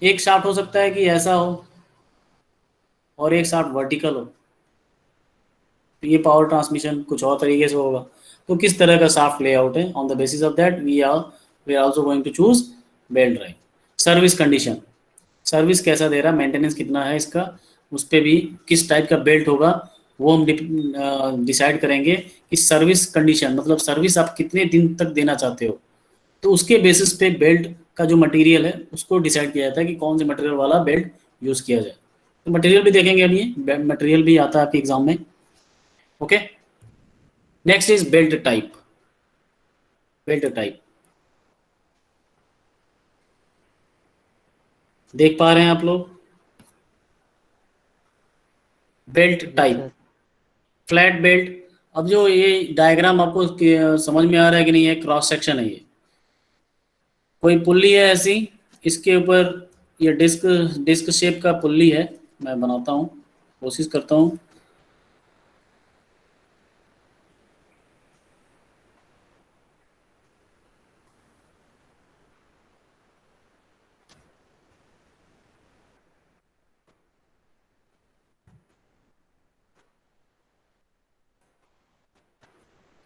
एक शाफ्ट हो सकता है कि ऐसा हो और एक शाफ्ट वर्टिकल हो, तो ये पावर ट्रांसमिशन कुछ और तरीके से होगा। तो किस तरह का शाफ्ट लेआउट है, on the basis of that we are also going to choose belt drive. Service condition, service कैसा दे रहा है, मेंटेनेंस कितना है इसका, उस पर भी किस टाइप का बेल्ट होगा वो हम डिसाइड करेंगे कि सर्विस कंडीशन मतलब सर्विस आप कितने दिन तक देना चाहते हो, तो उसके बेसिस पे बेल्ट का जो मटेरियल है उसको डिसाइड किया जाता है कि कौन से मटेरियल वाला बेल्ट यूज़ किया जाए। तो मटेरियल भी देखेंगे अभी, मटेरियल भी आता है आपके एग्जाम में। Okay, next is belt type. Belt type देख पा रहे हैं आप लोग? Belt type, flat belt. अब जो ये डायग्राम आपको समझ में आ रहा है कि नहीं, है क्रॉस सेक्शन है ये। कोई पुल्ली है ऐसी, इसके ऊपर ये डिस्क डिस्क शेप का पुल्ली है। मैं बनाता हूँ, कोशिश करता हूँ।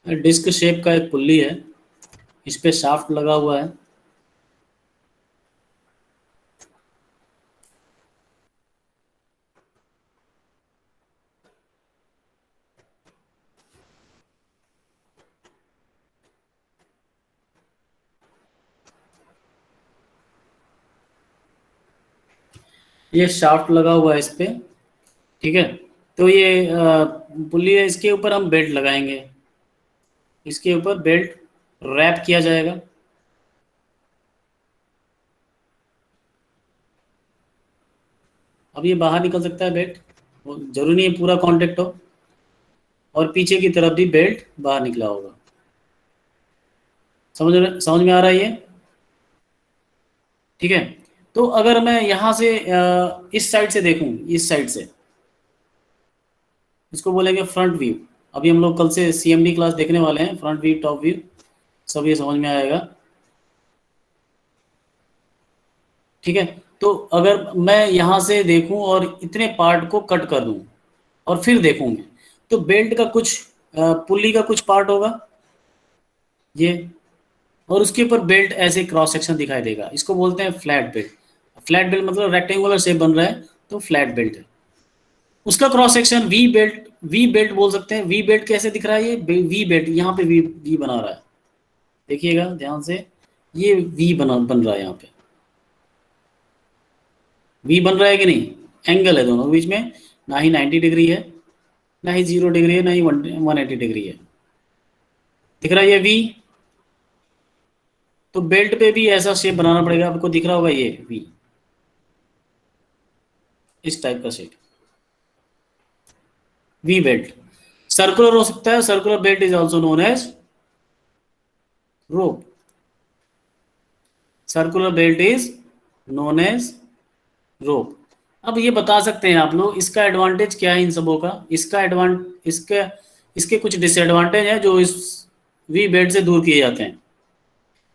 डिस्क शेप का एक पुल्ली है, इस पे शाफ्ट लगा हुआ है। ये शाफ्ट लगा हुआ है इस पे, ठीक है। तो ये पुल्ली है, इसके ऊपर हम बेल्ट लगाएंगे। इसके ऊपर बेल्ट रैप किया जाएगा। अब ये बाहर निकल सकता है बेल्ट, जरूरी नहीं है पूरा कांटेक्ट हो, और पीछे की तरफ भी बेल्ट बाहर निकला होगा। समझ में आ रहा है ये? ठीक है। तो अगर मैं यहाँ से इस साइड से देखूं, इस साइड से, इसको बोलेंगे फ्रंट व्यू। अभी हम लोग कल से CMD क्लास देखने वाले हैं, फ्रंट व्यू, टॉप व्यू, सब ये समझ में आएगा। ठीक है। तो अगर मैं यहाँ से देखूं और इतने पार्ट को कट कर दूं और फिर देखूंगे, तो बेल्ट का कुछ पुल्ली का कुछ पार्ट होगा ये, और उसके ऊपर बेल्ट ऐसे क्रॉस सेक्शन दिखाई देगा। इसको बोलते हैं फ्लैट बेल्ट। फ्लैट बेल्ट मतलब रेक्टेंगुलर शेप बन रहा है, तो फ्लैट बेल्ट है। उसका क्रॉस सेक्शन वी बेल्ट बोल सकते हैं। वी बेल्ट कैसे दिख रहा है? ये वी बेल्ट, यहाँ पे वी बना रहा है, देखिएगा ध्यान से, ये वी बन रहा है, यहाँ पे वी बन रहा है कि नहीं? एंगल है दोनों के बीच में, ना ही 90 डिग्री है, ना ही 0 डिग्री है, ना ही 180 डिग्री है। दिख रहा है ये वी? तो बेल्ट पे भी ऐसा शेप बनाना पड़ेगा, आपको दिख रहा होगा ये वी, इस टाइप का शेप, वी बेल्ट। सर्कुलर हो सकता है, circular belt is also known as rope. Circular belt is known as rope. अब ये बता सकते हैं आप लोग, इसका एडवांटेज क्या है इन सबों का? इसके कुछ डिसएडवांटेज हैं जो इस वी बेल्ट से दूर किए जाते हैं।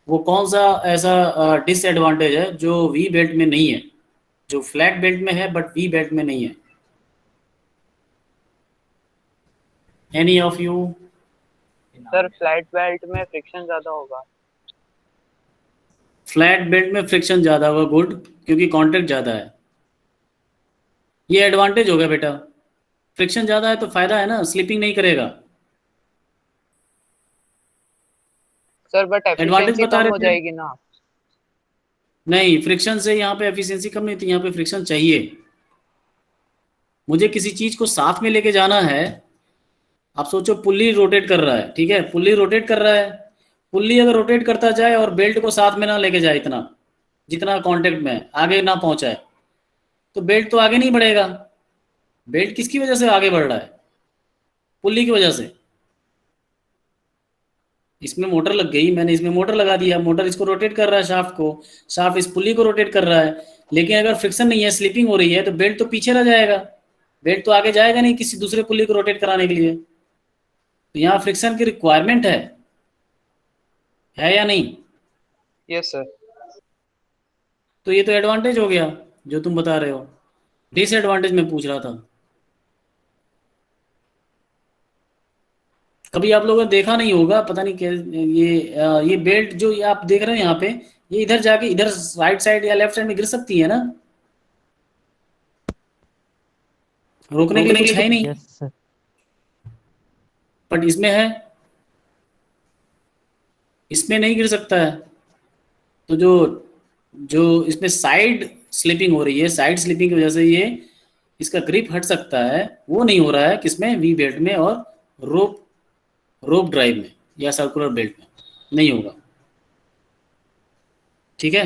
वो कौन सा ऐसा डिसएडवांटेज है जो वी बेल्ट में नहीं है, जो फ्लैट बेल्ट में है बट वी बेल्ट में नहीं है? Any of you? Sir flat belt में फ्रिक्शन ज्यादा होगा। फ्लैट बेल्ट में फ्रिक्शन ज्यादा होगा, गुड, क्योंकि कांटेक्ट ज्यादा है। ये एडवांटेज हो गया बेटा। फ्रिक्शन ज्यादा है तो फायदा है ना, स्लिपिंग नहीं करेगा। सर बट एडवांटेज एफिशिएंसी बता कम रहे हो थे। जाएगी ना। नहीं, फ्रिक्शन से यहाँ पे एफिशिएंसी कम नहीं थी, यहाँ पे फ्रिक्शन चाहिए। मुझे किसी चीज को साथ में लेके जाना है। आप सोचो पुल्ली रोटेट कर रहा है, ठीक है, पुल्ली रोटेट कर रहा है। पुल्ली अगर रोटेट करता जाए और बेल्ट को साथ में ना लेके जाए, इतना जितना कांटेक्ट में आगे ना पहुंचाए, तो बेल्ट तो आगे नहीं बढ़ेगा। बेल्ट किसकी वजह से आगे बढ़ रहा है? पुल्ली की वजह से। इसमें मोटर लग गई, मैंने इसमें मोटर लगा दिया, मोटर इसको रोटेट कर रहा है, शाफ्ट को, शाफ्ट इस पुल्ली को रोटेट कर रहा है। लेकिन अगर फ्रिक्शन नहीं है, स्लिपिंग हो रही है, तो बेल्ट तो पीछे रह जाएगा, बेल्ट तो आगे जाएगा नहीं किसी दूसरे पुल्ली को रोटेट कराने के लिए। तो यहाँ फ्रिक्शन की रिक्वायरमेंट है या नहीं? Yes sir. तो ये तो एडवांटेज हो गया जो तुम बता रहे हो। डिसएडवांटेज में पूछ रहा था। कभी आप लोगों ने देखा नहीं होगा, पता नहीं क्या, ये बेल्ट जो ये आप देख रहे हो यहाँ पे, ये इधर जाके इधर राइट साइड या लेफ्ट साइड में गिर सकती है ना, रोकने के लिए कुछ है ही नहीं। Yes sir. बट इसमें है, इसमें नहीं गिर सकता है। तो जो जो इसमें साइड स्लिपिंग हो रही है, साइड स्लिपिंग की वजह से ये इसका ग्रिप हट सकता है, वो नहीं हो रहा है किसमें, वी बेल्ट में और रोप ड्राइव में या सर्कुलर बेल्ट में नहीं होगा, ठीक है।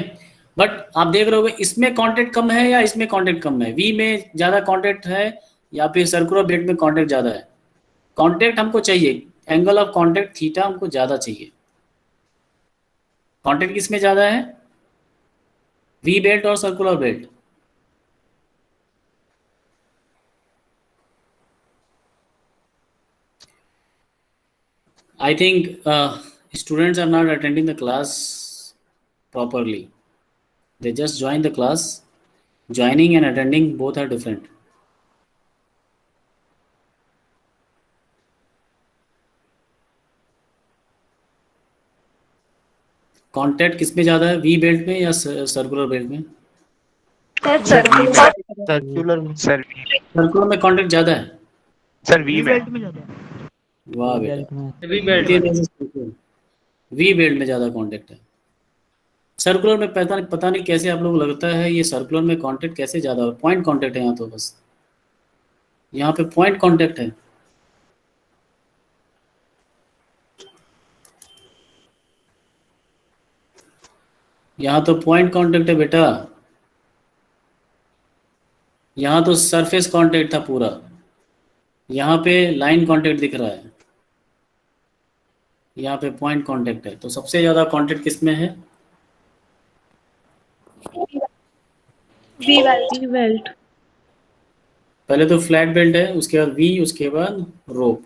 बट आप देख रहे होगे इसमें कांटेक्ट कम है या इसमें कांटेक्ट कम है, वी में ज़्यादा कांटेक्ट है या फिर सर्कुलर बेल्ट में कांटेक्ट ज़्यादा है। कांटेक्ट हमको चाहिए, एंगल ऑफ कांटेक्ट थीटा हमको ज़्यादा चाहिए। कांटेक्ट किसमें ज़्यादा है, वी बेल्ट और circular belt. I think students are not attending the class properly. They just join the class. Joining and attending both are different. Contact किसमें ज़्यादा है, वी बेल्ट में या सर्कुलर बेल्ट में? सर्कुलर में। सर्कुलर में कांटेक्ट ज़्यादा है सर वी बेल्ट में ज़्यादा है। वाह बेटा, वी बेल्ट वी बेल्ट में ज़्यादा कांटेक्ट है। सर्कुलर में पता नहीं कैसे आप लोग लगता है ये सर्कुलर में कांटेक्ट कैसे ज़्यादा हो, पॉइंट कांटेक्ट है यहाँ, तो बस यहाँ पे पॉइंट कांटेक्ट है। यहाँ तो पॉइंट कांटेक्ट है बेटा, यहाँ तो सरफेस कांटेक्ट था पूरा, यहाँ पे लाइन कांटेक्ट दिख रहा है, यहाँ पे पॉइंट कांटेक्ट है। तो सबसे ज़्यादा कांटेक्ट किसमें है, वी बेल्ट। पहले तो फ्लैट बेल्ट है, उसके बाद वी, उसके बाद रोप।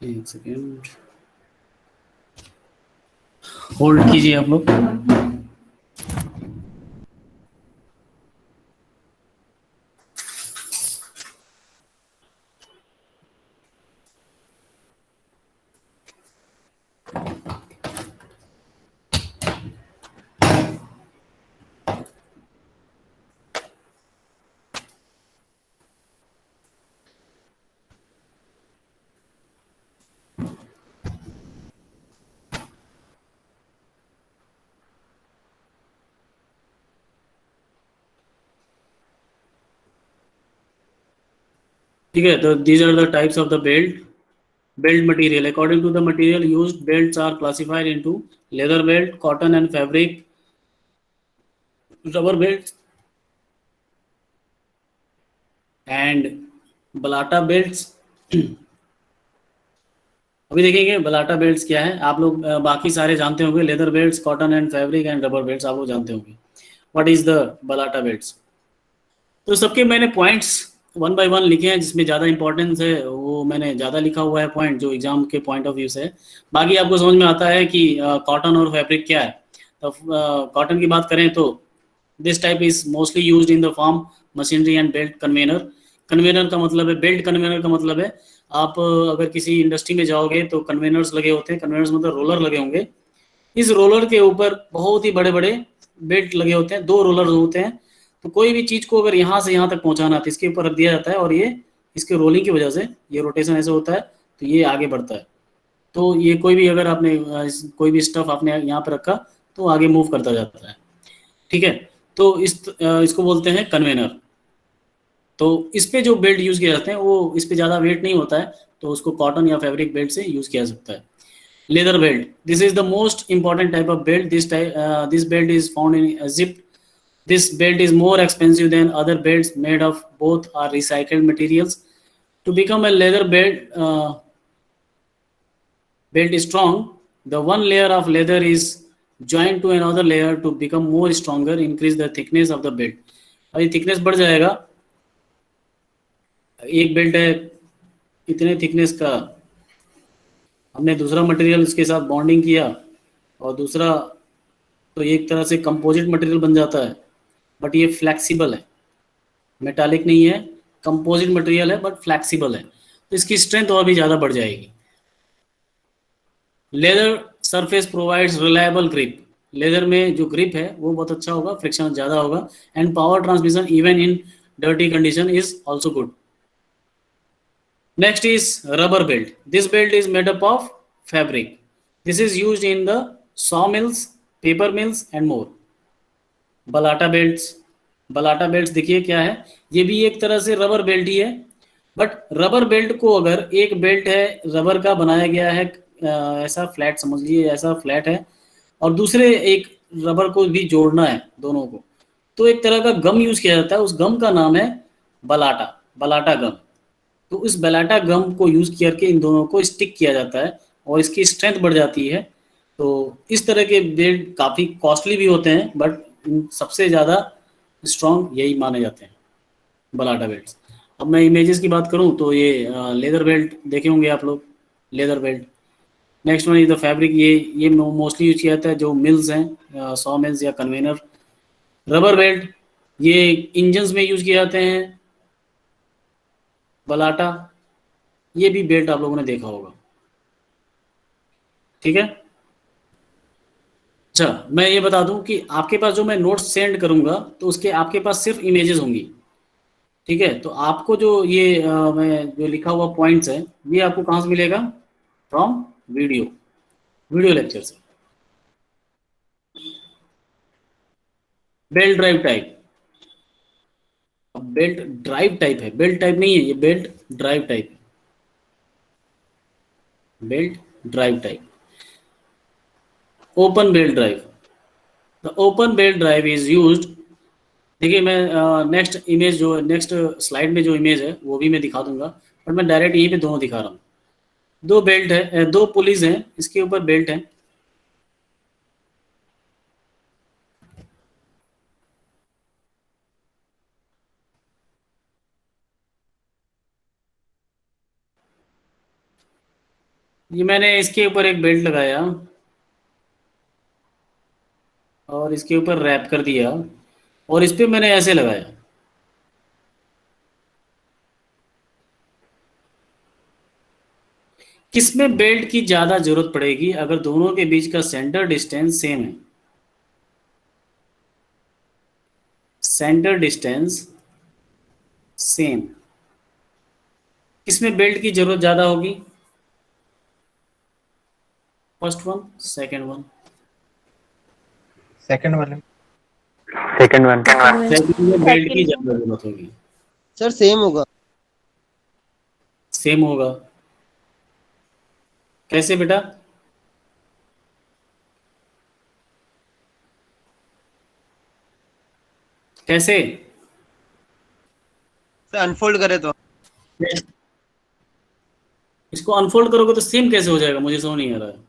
एक सेकेंड होल्ड कीजिए आप लोग। ठीक है, तो these are the types of the belt material. According to the material used, belts are classified into leather belt, cotton and fabric, rubber belts and balata belts. अभी देखेंगे बलाटा बेल्ट्स क्या है। आप लोग बाकी सारे जानते होंगे, leather belts, cotton and fabric and rubber belts आप लोग जानते होंगे। What is the balata belts? तो सबके मैंने पॉइंट्स 1 by 1 लिखे हैं, जिसमें ज़्यादा इंपॉर्टेंस है वो मैंने ज़्यादा लिखा हुआ है पॉइंट, जो एग्जाम के पॉइंट ऑफ व्यू से है। बाकी आपको समझ में आता है कि कॉटन और फैब्रिक क्या है। तो कॉटन की बात करें तो this type is mostly used in the farm machinery and belt conveyor. Conveyor का मतलब है, बेल्ट कन्वेनर का मतलब है, आप अगर किसी इंडस्ट्री में जाओगे तो कन्वेनर्स लगे होते हैं, कन्वेनर्स मतलब रोलर लगे होंगे। इस रोलर के ऊपर बहुत ही बड़े बड़े बेल्ट लगे होते हैं, 2 रोलर होते हैं। तो कोई भी चीज़ को अगर यहाँ से यहाँ तक पहुँचाना है तो इसके ऊपर रख दिया जाता है, और ये इसके रोलिंग की वजह से ये रोटेशन ऐसे होता है तो ये आगे बढ़ता है। तो ये कोई भी अगर आपने कोई भी स्टफ आपने यहाँ पर रखा तो आगे मूव करता जाता है, ठीक है। तो इसको बोलते हैं कन्वेनर। तो इस पे जो बेल्ट यूज़ किए जाते हैं वो इस पे ज़्यादा वेट नहीं होता है, तो उसको कॉटन या फैब्रिक बेल्ट से यूज़ किया जा सकता है। Leather belt, this is the most important type of belt. This belt is found in zip. This belt is more expensive than other belts made of both are recycled materials. To become a leather belt is strong, the one layer of leather is joined to another layer to become more stronger, increase the thickness of the belt. और ये thickness बढ़ जाएगा। एक बेल्ट है इतने थिकनेस का, हमने दूसरा मटेरियल उसके साथ बॉन्डिंग किया और दूसरा, तो एक तरह से कंपोजिट मटेरियल बन जाता है। बट ये फ्लैक्सिबल है, मेटालिक नहीं है, कंपोजिट मटेरियल है बट फ्लैक्सिबल है, तो इसकी स्ट्रेंथ और भी ज़्यादा बढ़ जाएगी। Leather surface provides reliable grip. Leather में जो ग्रिप है वो बहुत अच्छा होगा, फ्रिक्शन ज़्यादा होगा, and power transmission even in dirty condition is also good. Next is rubber belt. This belt is made up of fabric. This is used in the sawmills, paper mills and more. Balata belts देखिए क्या है, ये भी एक तरह से रबर बेल्ट ही है, बट रबर बेल्ट को अगर एक बेल्ट है रबर का बनाया गया है, ऐसा फ्लैट समझ लीजिए, ऐसा फ्लैट है, और दूसरे एक रबर को भी जोड़ना है दोनों को, तो एक तरह का गम यूज किया जाता है, उस गम का नाम है बलाटा गम। तो इस बलाटा गम को यूज करके इन दोनों को स्टिक किया जाता है और इसकी स्ट्रेंथ बढ़ जाती है। तो इस तरह के बेल्ट काफ़ी कॉस्टली भी होते हैं, बट सबसे ज़्यादा स्ट्रॉन्ग यही माने जाते हैं, बलाटा बेल्ट। अब मैं इमेजेस की बात करूं तो ये लेदर बेल्ट देखे होंगे आप लोग, leather belt. Next one is the fabric, ये मोस्टली यूज किया जाता है जो मिल्स हैं, सॉ मिल्स या कन्वेनर। रबर बेल्ट ये इंजन्स में यूज किए जाते हैं। बलाटा, ये भी बेल्ट आप लोगों ने देखा होगा, ठीक है। अच्छा, मैं ये बता दूं कि आपके पास जो मैं नोट्स सेंड करूंगा तो उसके आपके पास सिर्फ इमेजेस होंगी, ठीक है। तो आपको जो ये मैं जो लिखा हुआ पॉइंट्स है ये आपको कहाँ से मिलेगा? फ्रॉम वीडियो लेक्चर से। Belt drive type, belt drive type है, बेल्ट टाइप नहीं है, ये बेल्ट ड्राइव टाइप है, belt drive type. Open belt drive, the open belt drive is used. देखिए मैं नेक्स्ट इमेज जो नेक्स्ट स्लाइड में जो इमेज है वो भी मैं दिखा दूंगा, पर मैं डायरेक्ट यहीं पे दोनों दिखा रहा हूँ। दो बेल्ट है, दो पुलिस हैं, इसके ऊपर बेल्ट है। ये मैंने इसके ऊपर एक बेल्ट लगाया और इसके ऊपर रैप कर दिया और इस पे मैंने ऐसे लगाया। किसमें बेल्ट की ज्यादा जरूरत पड़ेगी? अगर दोनों के बीच का सेंटर डिस्टेंस सेम है, सेंटर डिस्टेंस सेम, किसमें बेल्ट की जरूरत ज्यादा होगी? First one, second one? Second वाले। Second one. सेकंड में बेल्ट की ज्यादा जरूरत होगी। सर सेम होगा। सेम होगा कैसे बेटा? कैसे? सर अनफोल्ड करे तो इसको अनफोल्ड करोगे तो सेम कैसे हो जाएगा? मुझे समझ नहीं आ रहा है।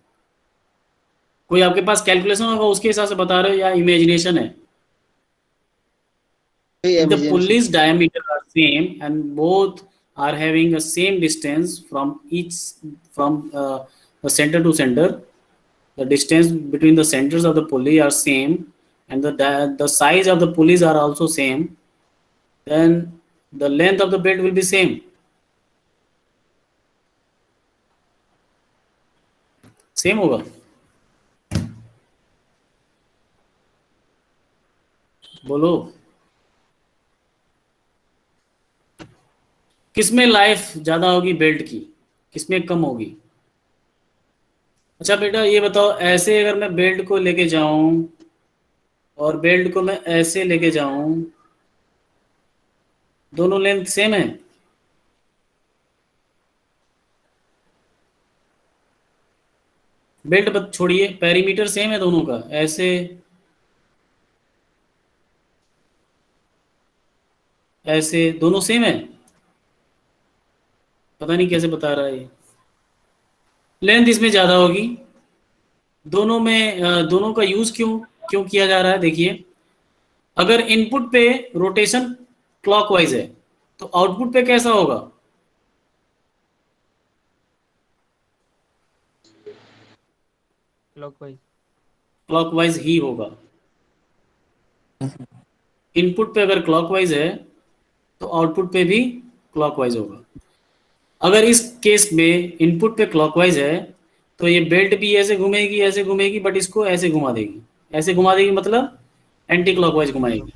कोई आपके पास कैलकुलेशन होगा उसके हिसाब से बता रहे हो या इमेजिनेशन है? The pulleys diameter are same and both are having a same distance from each the center to center. The distance between the centers of the pulley are same and the size of the pulleys are also same. Then the length of the belt will be same. Same होगा। बोलो किसमें लाइफ ज्यादा होगी बेल्ट की, किसमें कम होगी? अच्छा बेटा ये बताओ, ऐसे अगर मैं बेल्ट को लेके जाऊं और बेल्ट को मैं ऐसे लेके जाऊं, दोनों लेंथ सेम है? बेल्ट छोड़िए, पेरीमीटर सेम है दोनों का, ऐसे ऐसे दोनों सेम है? पता नहीं कैसे बता रहा है ये। लेंथ इसमें ज्यादा होगी। दोनों में दोनों का यूज क्यों किया जा रहा है? देखिए अगर इनपुट पे रोटेशन क्लॉकवाइज है तो आउटपुट पे कैसा होगा? क्लॉकवाइज ही होगा। इनपुट पे अगर क्लॉकवाइज है तो आउटपुट पे भी क्लॉकवाइज होगा। अगर इस केस में इनपुट पे क्लॉकवाइज है तो ये बेल्ट भी ऐसे घूमेगी, बट इसको ऐसे घुमा देगी, मतलब एंटी क्लॉकवाइज घुमाएगी,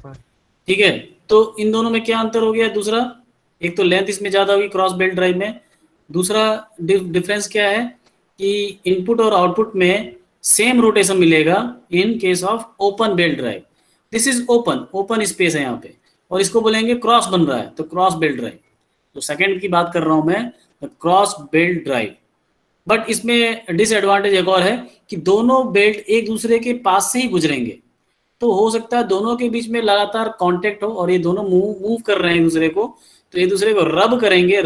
ठीक है। तो इन दोनों में क्या अंतर हो गया? दूसरा, एक तो लेंथ इसमें ज़्यादा होगी क्रॉस बेल्ट ड्राइव में, दूसरा डिफरेंस क्या है कि इनपुट और आउटपुट में सेम रोटेशन मिलेगा इन case of open belt drive. This is open space है यहाँ पे, और इसको बोलेंगे क्रॉस बन रहा है, तो क्रॉस बेल्ट ड्राइव। तो सेकंड की बात कर रहा हूँ मैं, क्रॉस बेल्ट ड्राइव। बट इसमें डिसएडवांटेज एक और है कि दोनों बेल्ट एक दूसरे के पास से ही गुजरेंगे, तो हो सकता है दोनों के बीच में लगातार कांटेक्ट हो और ये दोनों मूव कर रहे हैं एक दूसरे को, तो एक दूसरे को रब करेंगे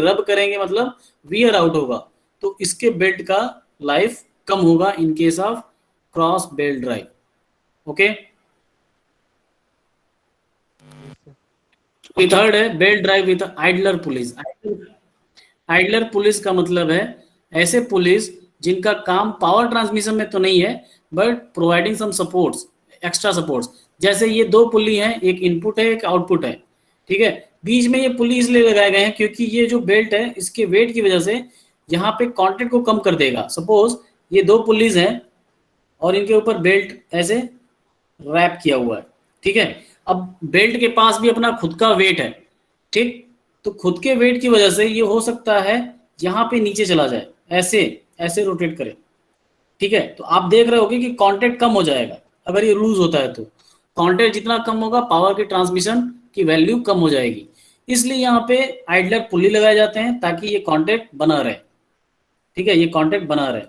मतलब वियर आउट होगा, तो इसके बेल्ट का लाइफ कम होगा in case of cross belt drive. Okay, third है belt drive with idler pulleys. Idler pulleys का मतलब है ऐसे पुलिस जिनका काम पावर ट्रांसमिशन में तो नहीं है, but providing some supports, extra supports. जैसे ये दो पुली हैं, एक इनपुट है एक आउटपुट है, ठीक है। बीच में ये पुली इसलिए लगाए गए हैं क्योंकि ये जो बेल्ट है इसके वेट की वजह से यहाँ पे कॉन्टेक्ट को कम कर देगा। सपोज ये दो पुलीज हैं और इनके ऊपर बेल्ट ऐसे रैप किया हुआ है, ठीक है। अब बेल्ट के पास भी अपना खुद का वेट है, ठीक, तो खुद के वेट की वजह से ये हो सकता है यहाँ पे नीचे चला जाए, ऐसे रोटेट करे, ठीक है। तो आप देख रहे होगे कि कांटेक्ट कम हो जाएगा अगर ये लूज होता है, तो कांटेक्ट जितना कम होगा पावर की ट्रांसमिशन की वैल्यू कम हो जाएगी। इसलिए यहाँ पे आइडलर पुली लगाए जाते हैं ताकि ये कांटेक्ट बना रहे, ठीक है, ये कांटेक्ट बना रहे।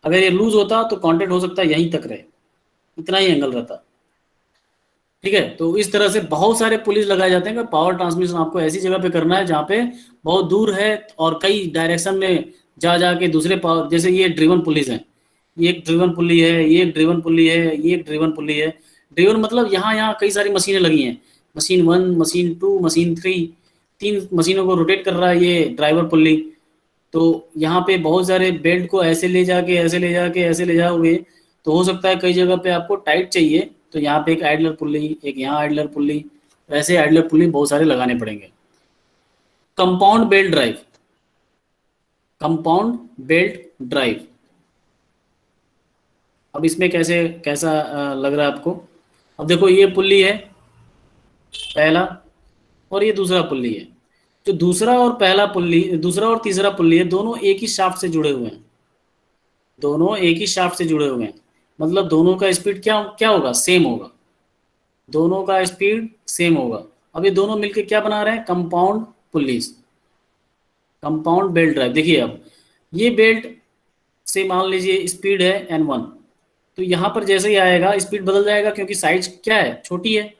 अगर ये लूज होता तो कांटेक्ट हो सकता है यहीं तक रहे, इतना ही एंगल रहता, ठीक है। तो इस तरह से बहुत सारे पुलिस लगाए जाते हैं कि पावर ट्रांसमिशन आपको ऐसी जगह पे करना है जहाँ पे बहुत दूर है और कई डायरेक्शन में जा के दूसरे पावर, जैसे ये ड्रिवन पुलिस है, ये एक ड्रिवन पुली है, ये एक ड्रिवन पुली है, ये एक ड्रिवन पुली है। ड्रिवन मतलब यहाँ कई सारी मशीनें लगी हैं, मशीन 1, मशीन 2, मशीन 3, 3 मशीनों को रोटेट कर रहा है ये ड्राइवर पुली। तो यहाँ पे बहुत सारे बेल्ट को ऐसे ले जाओगे, तो हो सकता है कई जगह पे आपको टाइट चाहिए, तो यहाँ पे एक आइडलर पुली, एक यहाँ आइडलर पुली, ऐसे आइडलर पुली बहुत सारे लगाने पड़ेंगे। कंपाउंड बेल्ट ड्राइव, अब इसमें कैसा लग रहा है आपको? अब देखो ये पुली है पहला और ये दूसरा पुली है। जो दूसरा और तीसरा पुली है, दोनों एक ही शाफ्ट से जुड़े हुए हैं, मतलब दोनों का स्पीड क्या होगा? सेम होगा, दोनों का स्पीड सेम होगा। अब ये दोनों मिलकर क्या बना रहे हैं? Compound belt drive. देखिए अब ये बेल्ट से मान लीजिए स्पीड है N1, तो यहाँ पर जैसे ही आएगा स्पीड बदल जाएगा क्योंकि साइज क्या है? छोटी है,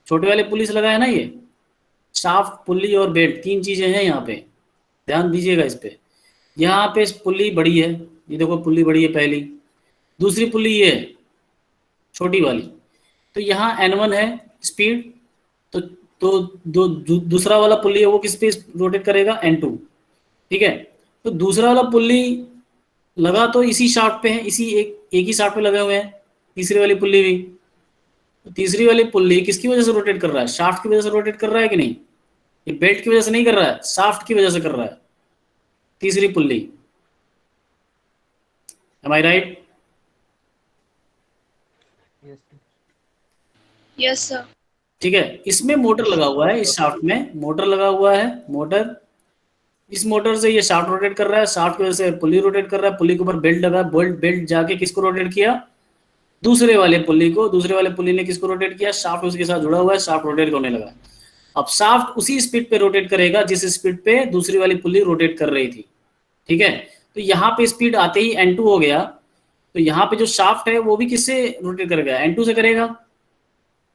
छोटे वाले पुली से लगा है ना, ये शाफ्ट, पुली और बेल्ट, 3 चीजें हैं यहाँ पे, ध्यान दीजिएगा इस पे। यहाँ पे पुली बड़ी है, ये देखो पुली बड़ी है पहली, दूसरी पुली ये है छोटी वाली, तो यहाँ N1 है स्पीड, तो दूसरा वाला पुली है वो किस पे रोटेट करेगा? N2, ठीक है। तो दूसरा वाला पुली लगा तो इसी शाफ्ट पे है, एक ही शाफ्ट पे लगे हुए हैं, तीसरी वाली पुली भी। तो तीसरी वाली पुली किसकी वजह से रोटेट कर रहा है? शाफ्ट की वजह से रोटेट कर रहा है कि नहीं? ये बेल्ट की वजह से नहीं कर रहा है, शाफ्ट की वजह से कर रहा है, तीसरी पुली। एम आई राइट? Yes sir. ठीक है, इसमें मोटर लगा हुआ है, इस शाफ्ट में मोटर लगा हुआ है, इस मोटर से ये शाफ्ट रोटेट कर रहा है, शाफ्ट की वजह से पुली रोटेट कर रहा है, पुली के ऊपर बेल्ट लगा, बेल्ट जाके किसको रोटेट किया? दूसरे वाले पुली को, दूसरे वाले पुली ने किसको रोटेट किया? शाफ्ट उसके साथ जुड़ा हुआ है, शाफ्ट रोटेट होने लगा। अब शाफ्ट उसी स्पीड पे रोटेट करेगा जिस स्पीड पे दूसरी वाली पुली रोटेट कर रही थी, ठीक है। तो यहाँ पे स्पीड आते ही N2 हो गया, तो यहाँ पे जो शाफ्ट है वो भी किससे रोटेट करेगा? N2 से करेगा।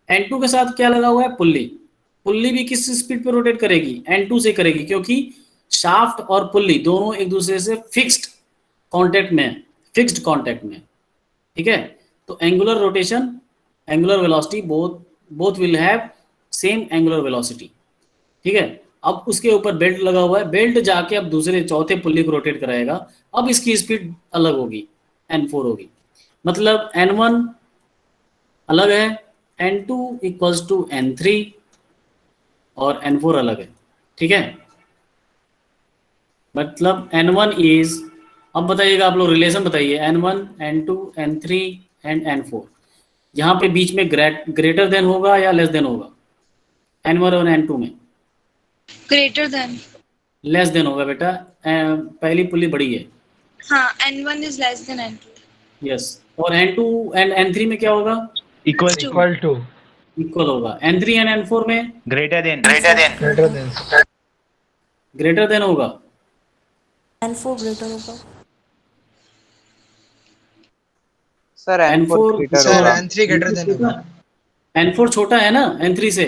N2 के साथ क्या लगा हुआ है? पुल्ली भी किस स्पीड पे रोटेट करेगी? N2 से करेगी, क्योंकि शाफ्ट और पुल्ली दोनों एक दूसरे से फिक्स्ड कांटेक्ट में, ठीक है। तो angular rotation, angular velocity both will have same angular velocity, ठीक है। अब उसके ऊपर बेल्ट लगा हुआ है, बेल्ट जाके अब दूसरे चौथे पुल्ली को रोटेट कराएगा, अब इसकी स्पीड अलग होगी, N4 होगी, मतलब N1 अलग है, N2 इक्वल्स टू N3 और N4 अलग है, ठीक है। मतलब N1 इज, अब बताइएगा आप लोग रिलेशन बताइए, N1, N2, N3 and N4, यहाँ पे बीच में ग्रेटर देन होगा या लेस देन होगा? N1 और N2 में? Greater than. लेस देन होगा बेटा, पहली पुली बड़ी है। हाँ, N1 is less than N2। Yes, और N2 एंड N3 में क्या होगा? इक्वल टू इक्वल होगा। N3 एंड N4 में ग्रेटर देन ग्रेटर देन होगा। N4 ग्रेटर होगा। Sir N4 sir N3 greater than होगा। N4 छोटा है ना N3 से?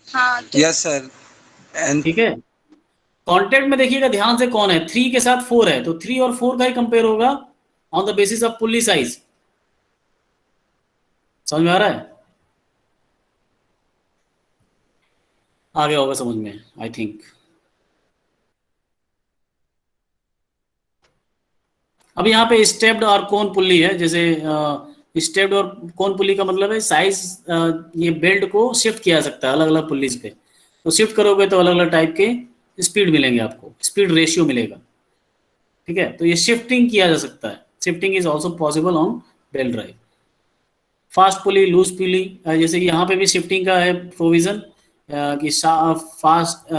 हाँ, तो यस सर। ठीक है, कॉन्टेक्ट में देखिएगा ध्यान से, कौन है? 3 के साथ 4 है, तो 3 और 4 का ही कंपेयर होगा on the basis of pulley size. समझ में आ रहा है? आ गया होगा समझ में, आई थिंक। अब यहाँ पे स्टेप्ड और कोन पुल्ली है। जैसे स्टेप्ड और कोन पुल्ली का मतलब है साइज, ये बेल्ट को शिफ्ट किया जा सकता है अलग अलग पुल्लीज पे। तो शिफ्ट करोगे तो अलग अलग टाइप के स्पीड मिलेंगे आपको, स्पीड रेशियो मिलेगा। ठीक है, तो ये शिफ्टिंग किया जा सकता है। Shifting is also possible on belt drive. Fast pulley, loose pulley, जैसे कि यहाँ पे भी शिफ्टिंग का है प्रोविजन कि फास्ट,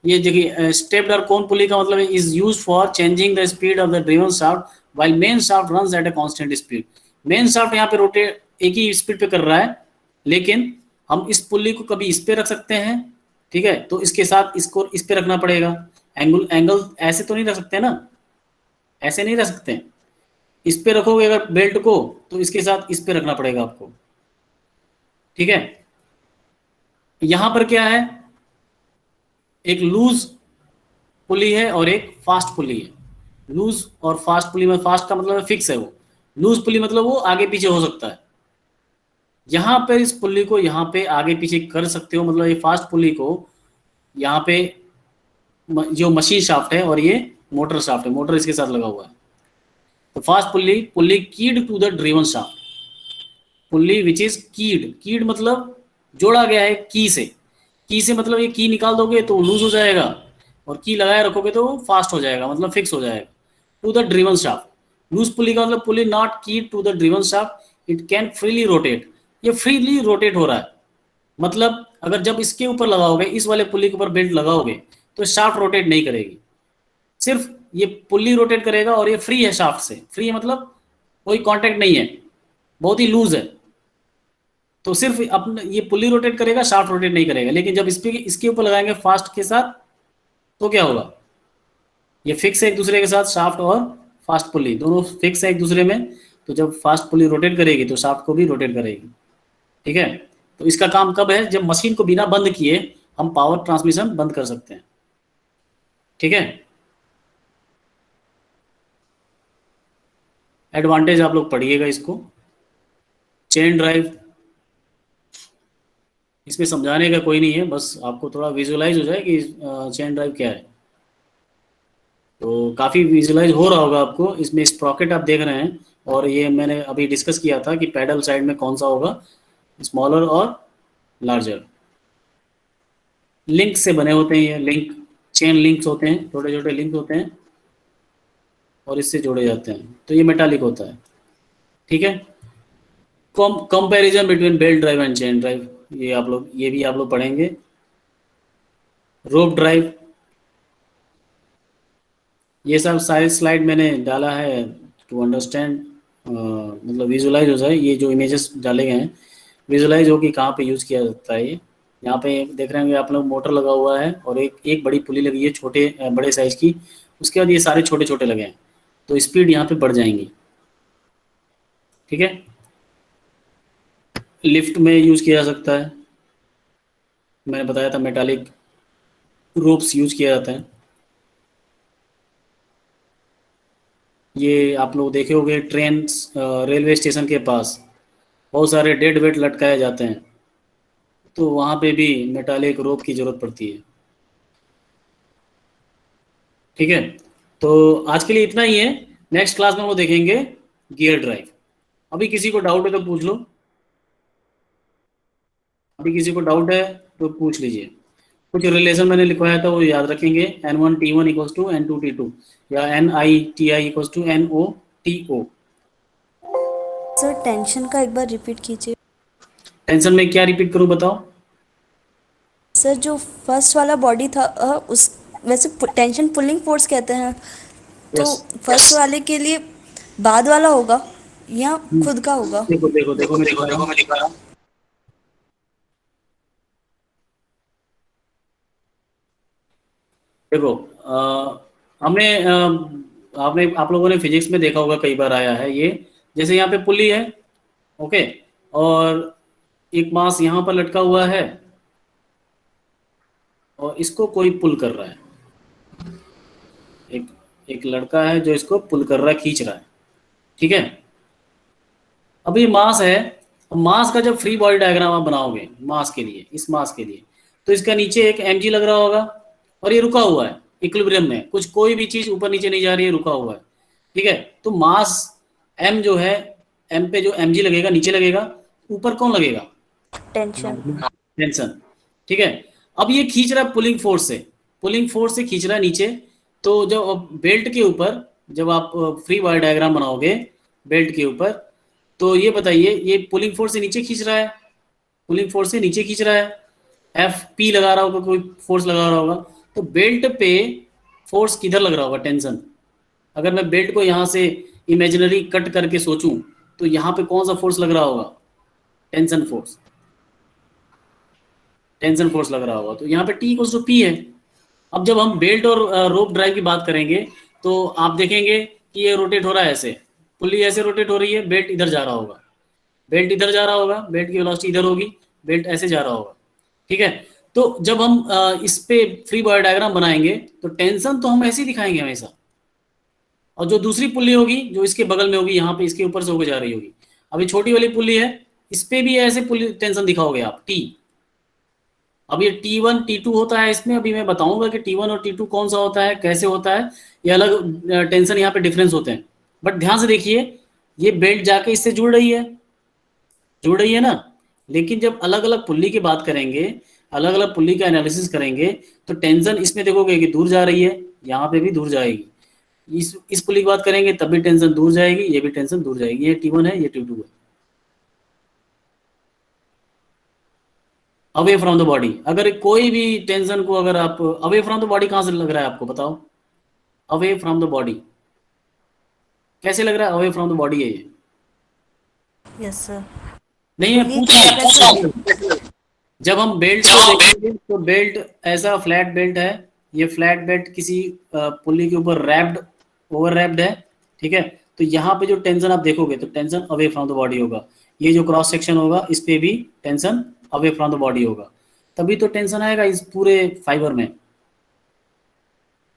ये देखिए स्टेप्ड और कोन पुली का मतलब is use for changing the speed of the driven shaft while main shaft runs at a constant speed. Main shaft यहाँ पे रोटेट एक ही स्पीड पे कर रहा है, लेकिन हम इस पुली को कभी इस पे रख सकते हैं, ठीक है, तो इसके साथ इसको इस पे रखना पड़ेगा। एंगल ऐसे तो नहीं रख सकते ना, ऐसे नहीं रख सकते। इस पे रखोगे अगर बेल्ट को, तो इसके साथ इस पे रखना पड़ेगा आपको। ठीक है, यहां पर क्या है, एक लूज पुली है और एक फास्ट पुली है। लूज और फास्ट पुली में फास्ट का मतलब फिक्स है वो, लूज पुली मतलब वो आगे पीछे हो सकता है। यहां पर इस पुली को यहाँ पे आगे पीछे कर सकते हो, मतलब ये फास्ट पुली को यहाँ पे जो मशीन शाफ्ट है और ये मोटर शाफ्ट है, मोटर इसके साथ लगा हुआ है। तो fast pulley keyed to the driven shaft, pulley which is keyed मतलब जोड़ा गया है की से मतलब ये की निकाल दोगे तो लूज हो जाएगा, और की लगाए रखोगे तो फास्ट हो जाएगा, मतलब फिक्स हो जाएगा। To the driven shaft, loose pulley का मतलब pulley not keyed to the driven shaft, it can freely rotate, ये फ्रीली रोटेट हो रहा है। मतलब अगर जब इसके ऊपर लगाओगे, इस वाले पुली के ऊपर बेल्ट लगाओगे, तो शाफ्ट रोटेट नहीं करेगी, सिर्फ ये पुली रोटेट करेगा, और ये फ्री है शाफ्ट से। फ्री मतलब कोई कांटेक्ट नहीं है, बहुत ही लूज है, तो सिर्फ अपने ये पुली रोटेट करेगा, शाफ्ट रोटेट नहीं करेगा। लेकिन जब इसके ऊपर लगाएंगे फास्ट के साथ, तो क्या होगा, ये फिक्स है एक दूसरे के साथ, शाफ्ट और फास्ट पुली दोनों फिक्स है एक दूसरे में। तो जब फास्ट पुली रोटेट करेगी तो शाफ्ट को भी रोटेट करेगी। ठीक है, तो इसका काम कब है, जब मशीन को बिना बंद किए हम पावर ट्रांसमिशन बंद कर सकते हैं। ठीक है, एडवांटेज आप लोग पढ़िएगा इसको। चेन ड्राइव, इसमें समझाने का कोई नहीं है, बस आपको थोड़ा विजुअलाइज हो जाए कि चेन ड्राइव क्या है। तो काफ़ी विजुअलाइज हो रहा होगा आपको। इसमें स्प्रॉकेट आप देख रहे हैं, और ये मैंने अभी डिस्कस किया था कि पैडल साइड में कौन सा होगा, स्मॉलर और लार्जर। लिंक से बने होते हैं ये लिंक, चेन लिंक्स होते हैं, छोटे छोटे लिंक होते हैं और इससे जोड़े जाते हैं, तो ये मेटालिक होता है। ठीक है, comparison between belt drive and chain drive, ये भी आप लोग पढ़ेंगे। रोप ड्राइव, ये सब सारे स्लाइड मैंने डाला है टू अंडरस्टैंड, मतलब विजुअलाइज हो जाए। ये जो इमेजेस डाले गए हैं विजुअलाइज हो कि कहाँ पे यूज़ किया जाता है। ये यहाँ पे देख रहे होंगे आप लोग, मोटर लगा हुआ है और एक बड़ी पुली लगी है छोटे बड़े साइज की, उसके बाद ये सारे छोटे छोटे लगे हैं, तो स्पीड यहाँ पे बढ़ जाएंगी। ठीक है, लिफ्ट में यूज़ किया जा सकता है, मैंने बताया था मेटालिक रोप्स यूज़ किया जाता है। ये आप लोग देखे होंगे ट्रेन, रेलवे स्टेशन के पास बहुत सारे डेड वेट लटकाए जाते हैं, तो वहाँ पे भी मेटालिक रोप की ज़रूरत पड़ती है। ठीक है, तो आज के लिए इतना ही है। नेक्स्ट क्लास में वो देखेंगे गियर ड्राइव। अभी किसी को डाउट है तो पूछ लो, अभी किसी को डाउट है तो पूछ लीजिए। कुछ रिलेशन मैंने लिखवाया था वो याद रखेंगे, N1T1 इक्वल्स टू N2T2 या NITI equals to NOTO। Sir tension का एक बार रिपीट कीजिए। टेंशन में क्या रिपीट करूं बताओ? सर जो फर्स्ट वाला बॉडी था उस वैसे टेंशन पुलिंग फोर्स कहते हैं, तो Yes. फर्स्ट वाले के लिए बाद वाला होगा या खुद का होगा? देखो देखो देखो मैं दिखा रहा हूँ। देखो हमने आपने आप लोगों ने फिजिक्स में देखा होगा, कई बार आया है ये। जैसे यहाँ पे पुली है, ओके, और एक मास यहाँ पर लटका हुआ है और इसको कोई पुल कर रहा है। एक लड़का है जो इसको पुल कर रहा है, खींच रहा है, ठीक है। अब ये मास है, मास का जब फ्री बॉडी डायग्राम आप बनाओगे मास के लिए, इस मास के लिए, तो इसका नीचे एक mg लग रहा होगा और ये रुका हुआ है इक्विलिब्रियम में, कुछ कोई भी चीज ऊपर नीचे नहीं जा रही है, रुका हुआ है, ठीक है। तो मास m जो है, m पे जो mg लगेगा नीचे लगेगा, ऊपर कौन लगेगा? टेंशन, ठीक है। अब ये खींच रहा है पुलिंग फोर्स से खींच रहा है नीचे। तो जब बेल्ट के ऊपर, जब आप फ्री बॉडी डायग्राम बनाओगे बेल्ट के ऊपर, तो ये बताइए, ये पुलिंग फोर्स से नीचे खींच रहा है, पुलिंग फोर्स से नीचे खींच रहा है, एफ पी लगा रहा होगा, कोई फोर्स लगा रहा होगा। तो बेल्ट पे फोर्स किधर लग रहा होगा? टेंशन। अगर मैं बेल्ट को यहाँ से इमेजिनरी कट करके सोचूं तो यहाँ पे कौन सा फोर्स लग रहा होगा? टेंशन फोर्स लग रहा होगा। तो यहाँ पे T इक्वल्स टू P है। अब जब हम बेल्ट और रोप ड्राइव की बात करेंगे तो आप देखेंगे कि ये रोटेट हो रहा है, ऐसे पुली ऐसे रोटेट हो रही है, बेल्ट इधर जा रहा होगा, बेल्ट इधर जा रहा होगा, बेल्ट की वेलोसिटी इधर होगी, बेल्ट ऐसे जा रहा होगा, ठीक है। तो जब हम इस पे फ्री बॉडी डायग्राम बनाएंगे तो टेंशन तो हम ऐसे ही दिखाएंगे हमेशा, और जो दूसरी पुल्ली होगी जो इसके बगल में होगी, यहाँ पे इसके ऊपर से होकर जा रही होगी। अभी छोटी वाली पुल्ली है, इस पे भी ऐसे पुल्ली टेंशन दिखाओगे आप, T। अब ये T1 T2 होता है इसमें, अभी मैं बताऊंगा कि T1 और T2 कौन सा होता है, कैसे होता है, ये अलग टेंशन यहाँ पे डिफरेंस होते हैं। बट ध्यान से देखिए, ये बेल्ट जाके इससे जुड़ रही है ना। लेकिन जब अलग अलग पुल्ली की बात करेंगे, अलग अलग पुल्ली का एनालिसिस करेंगे, तो टेंशन इसमें देखोगे कि दूर जा रही है, यहाँ पे भी दूर जाएगी। इस पुल्ली की बात करेंगे तब भी टेंशन दूर जाएगी, ये भी टेंशन दूर जाएगी। ये T1 है, ये T2 है। अवे फ्रॉम द बॉडी, अगर कोई भी टेंशन को अगर आप अवे फ्रॉम द बॉडी, कहां से लग रहा है आपको बताओ? अवे फ्रॉम द बॉडी कैसे लग रहा है? अवे फ्रॉम द बॉडी है ये। Yes sir. नहीं है, पूछ रहा हूं। जब हम बेल्ट को देखेंगे तो बेल्ट ऐसा फ्लैट बेल्ट है, ये फ्लैट बेल्ट किसी पुल्ली के ऊपर रैप्ड, ओवर रैप्ड है, ठीक है। तो यहाँ पे जो टेंशन आप देखोगे तो tension away from the body होगा। ये जो क्रॉस सेक्शन होगा इस पे भी tension away from the body होगा, तभी तो टेंशन आएगा इस पूरे फाइबर में।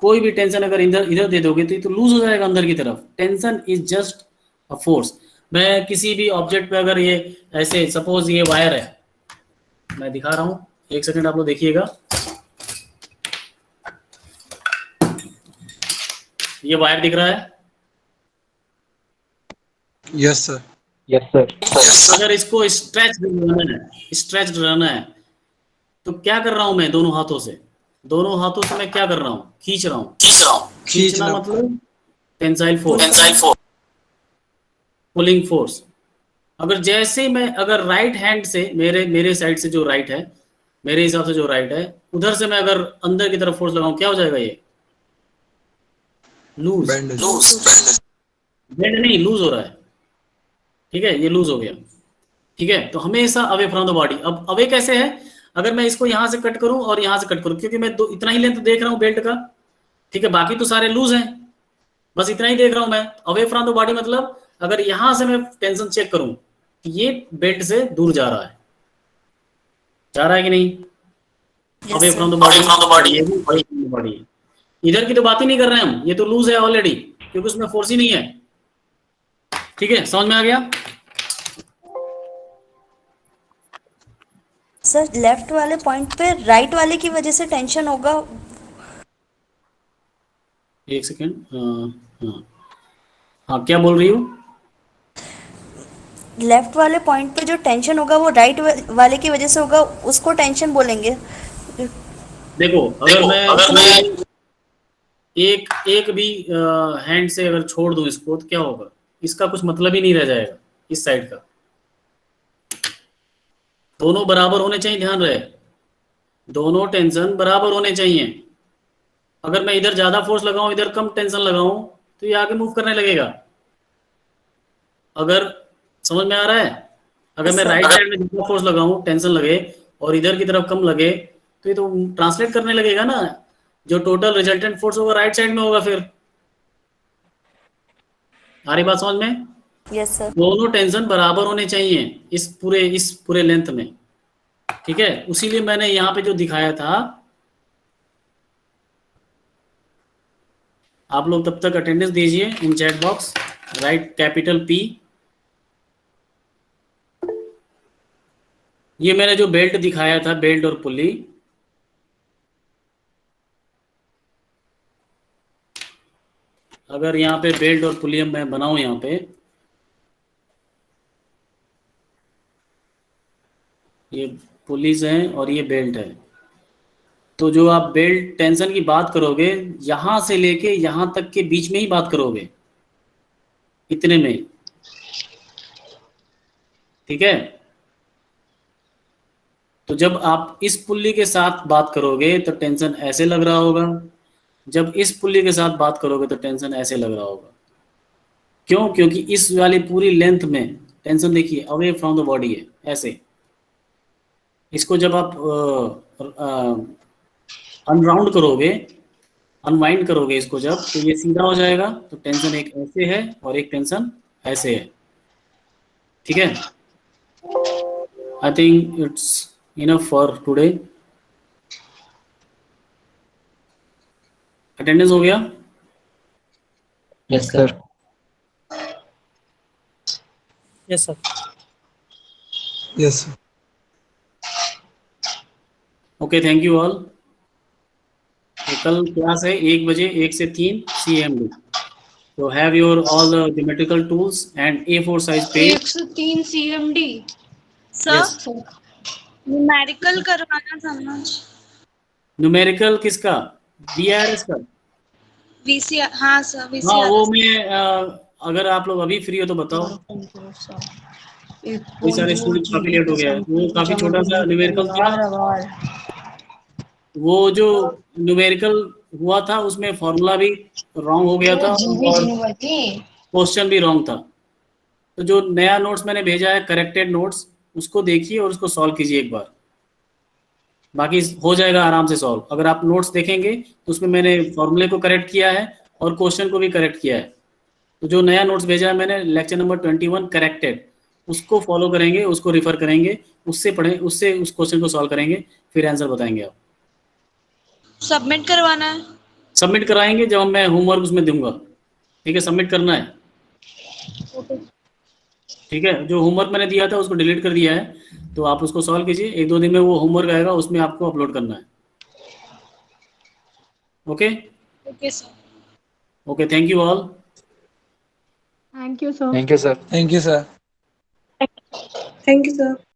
कोई भी टेंशन अगर इधर दे दोगे तो ये तो लूज हो जाएगा अंदर की तरफ। Tension is just a force. मैं किसी भी ऑब्जेक्ट पे अगर ये ऐसे, सपोज ये वायर है, मैं दिखा रहा हूं, एक सेकंड आप लोग देखिएगा। ये वायर दिख रहा है? Yes sir. अगर इसको स्ट्रेच रहना है तो क्या कर रहा हूं मैं? दोनों हाथों से मैं क्या कर रहा हूं? खींच रहा हूं। खींचना मतलब टेंसाइल फोर्स, पुलिंग फोर्स। अगर जैसे मैं अगर राइट हैंड से, मेरे साइड से जो राइट है, मेरे हिसाब से जो राइट है, उधर से मैं अगर अंदर की तरफ फोर्स लगाऊं, क्या हो जाएगा? ये लूज बेंड नहीं, लूज हो रहा है, ठीक है, ये लूज हो गया, ठीक है। तो हमेशा अवे फ्रॉम द बॉडी। अब अवे कैसे है? अगर मैं इसको यहां से कट करूं और यहां से कट करूं, क्योंकि मैं इतना ही लेंथ देख रहा हूं बेल्ट का, ठीक है, बाकी तो सारे लूज हैं, बस इतना ही देख रहा हूं मैं। अवे फ्रॉम द बॉडी मतलब अगर यहां से मैं टेंशन चेक करूं कि ये बेल्ट से दूर जा रहा है कि नहीं? Away from the body. इधर की तो बात ही नहीं कर रहे हैं हम, ये तो लूज है ऑलरेडी, क्योंकि उसमें फोर्स ही नहीं है, ठीक है। समझ में आ गया? सर लेफ्ट वाले पॉइंट पे राइट वाले की वजह से टेंशन होगा। एक सेकेंड, हाँ क्या बोल रही हो? लेफ्ट वाले पॉइंट पे जो टेंशन होगा वो राइट वाले की वजह से होगा, उसको टेंशन बोलेंगे। देखो अगर मैं एक भी हैंड से अगर छोड़ दूं इसको तो क्या होगा? इसका कुछ मतलब ही नहीं रह जाएगा इस साइड का। दोनों बराबर होने चाहिए, ध्यान रहे। दोनों टेंशन बराबर होने चाहिए। अगर मैं इधर ज्यादा फोर्स लगाऊं, इधर कम टेंशन लगाऊं, तो ये आगे मूव करने लगेगा। अगर समझ में आ रहा है, अगर मैं राइट साइड में जितना फोर्स लगाऊं टेंशन लगे और इधर की तरफ कम लगे, तो ये तो ट्रांसलेट करने लगेगा ना। जो टोटल रिजल्टेंट फोर्स होगा राइट साइड में होगा। फिर आ रही बात समझ में? Yes sir. दोनों टेंशन बराबर होने चाहिए इस पूरे लेंथ में, ठीक है। उसीलिए मैंने यहाँ पे जो दिखाया था, आप लोग तब तक अटेंडेंस दीजिए इन chat box, right capital P। ये मैंने जो बेल्ट दिखाया था, बेल्ट और पुली, अगर यहाँ पे बेल्ट और पुली मैं बनाऊं, यहाँ पे ये पुलिस हैं और ये बेल्ट है, तो जो आप बेल्ट टेंशन की बात करोगे, यहां से लेके यहां तक के बीच में ही बात करोगे, इतने में, ठीक है। तो जब आप इस पुल्ली के साथ बात करोगे तो टेंशन ऐसे लग रहा होगा, जब इस पुल्ली के साथ बात करोगे तो टेंशन ऐसे लग रहा होगा। क्यों? क्योंकि इस वाली पूरी लेंथ में टेंशन देखिए अवे फ्रॉम द बॉडी है, ऐसे। इसको जब आप अनराउंड करोगे, अनवाइंड करोगे इसको जब, तो ये सीधा हो जाएगा। तो टेंशन एक ऐसे है और एक टेंशन ऐसे है, ठीक है। I think it's enough for today. Attendance हो गया? Yes sir. Yes sir. Yes okay, thank you all. कल क्लास है 1 बजे, 1 से 3 CMD। तो have your all the geometrical tools and A4 size page. 103 CMD sir. Yes. Numerical करवाना था ना। न्यूमेरिकल किसका? VRS का? VCR, हाँ सर हाँ, VCR। वो मैं अगर आप लोग अभी फ्री हो तो बताओ। कोई सारे स्टूडेंट काफी लेट हो गया है। वो काफी छोटा सा न्यूमेरिकल था। वो जो न्यूमेरिकल हुआ था उसमें फॉर्मूला भी रॉन्ग हो गया था और क्वेश्चन भी रॉन्ग था। तो जो नया नोट्स मैंने भेजा है, करेक्टेड नोट्स, उसको देखिए और उसको सॉल्व कीजिए एक बार। बाकी हो जाएगा आराम से सॉल्व। अगर आप नोट्स देखेंगे तो उसमें मैंने फॉर्मूले को करेक्ट किया है और क्वेश्चन को भी करेक्ट किया है। तो जो नया नोट्स भेजा है मैंने, लेक्चर नंबर 21 करेक्टेड, उसको फॉलो करेंगे, उसको रिफर करेंगे, उससे पढ़ें, उससे उस क्वेश्चन को सॉल्व करेंगे, फिर आंसर बताएंगे आप। सबमिट करवाना है। सबमिट कराएंगे जब मैं होमवर्क उसमें दूंगा, ठीक है। सबमिट करना है, ठीक है। जो होमवर्क मैंने दिया था उसको डिलीट कर दिया है, तो आप उसको सॉल्व कीजिए। 1-2 दिन में वो होमवर्क आएगा, उसमें आपको अपलोड करना है। Okay okay sir. Okay, thank you all. Thank you sir. Thank you sir. Thank you sir. Thank you sir.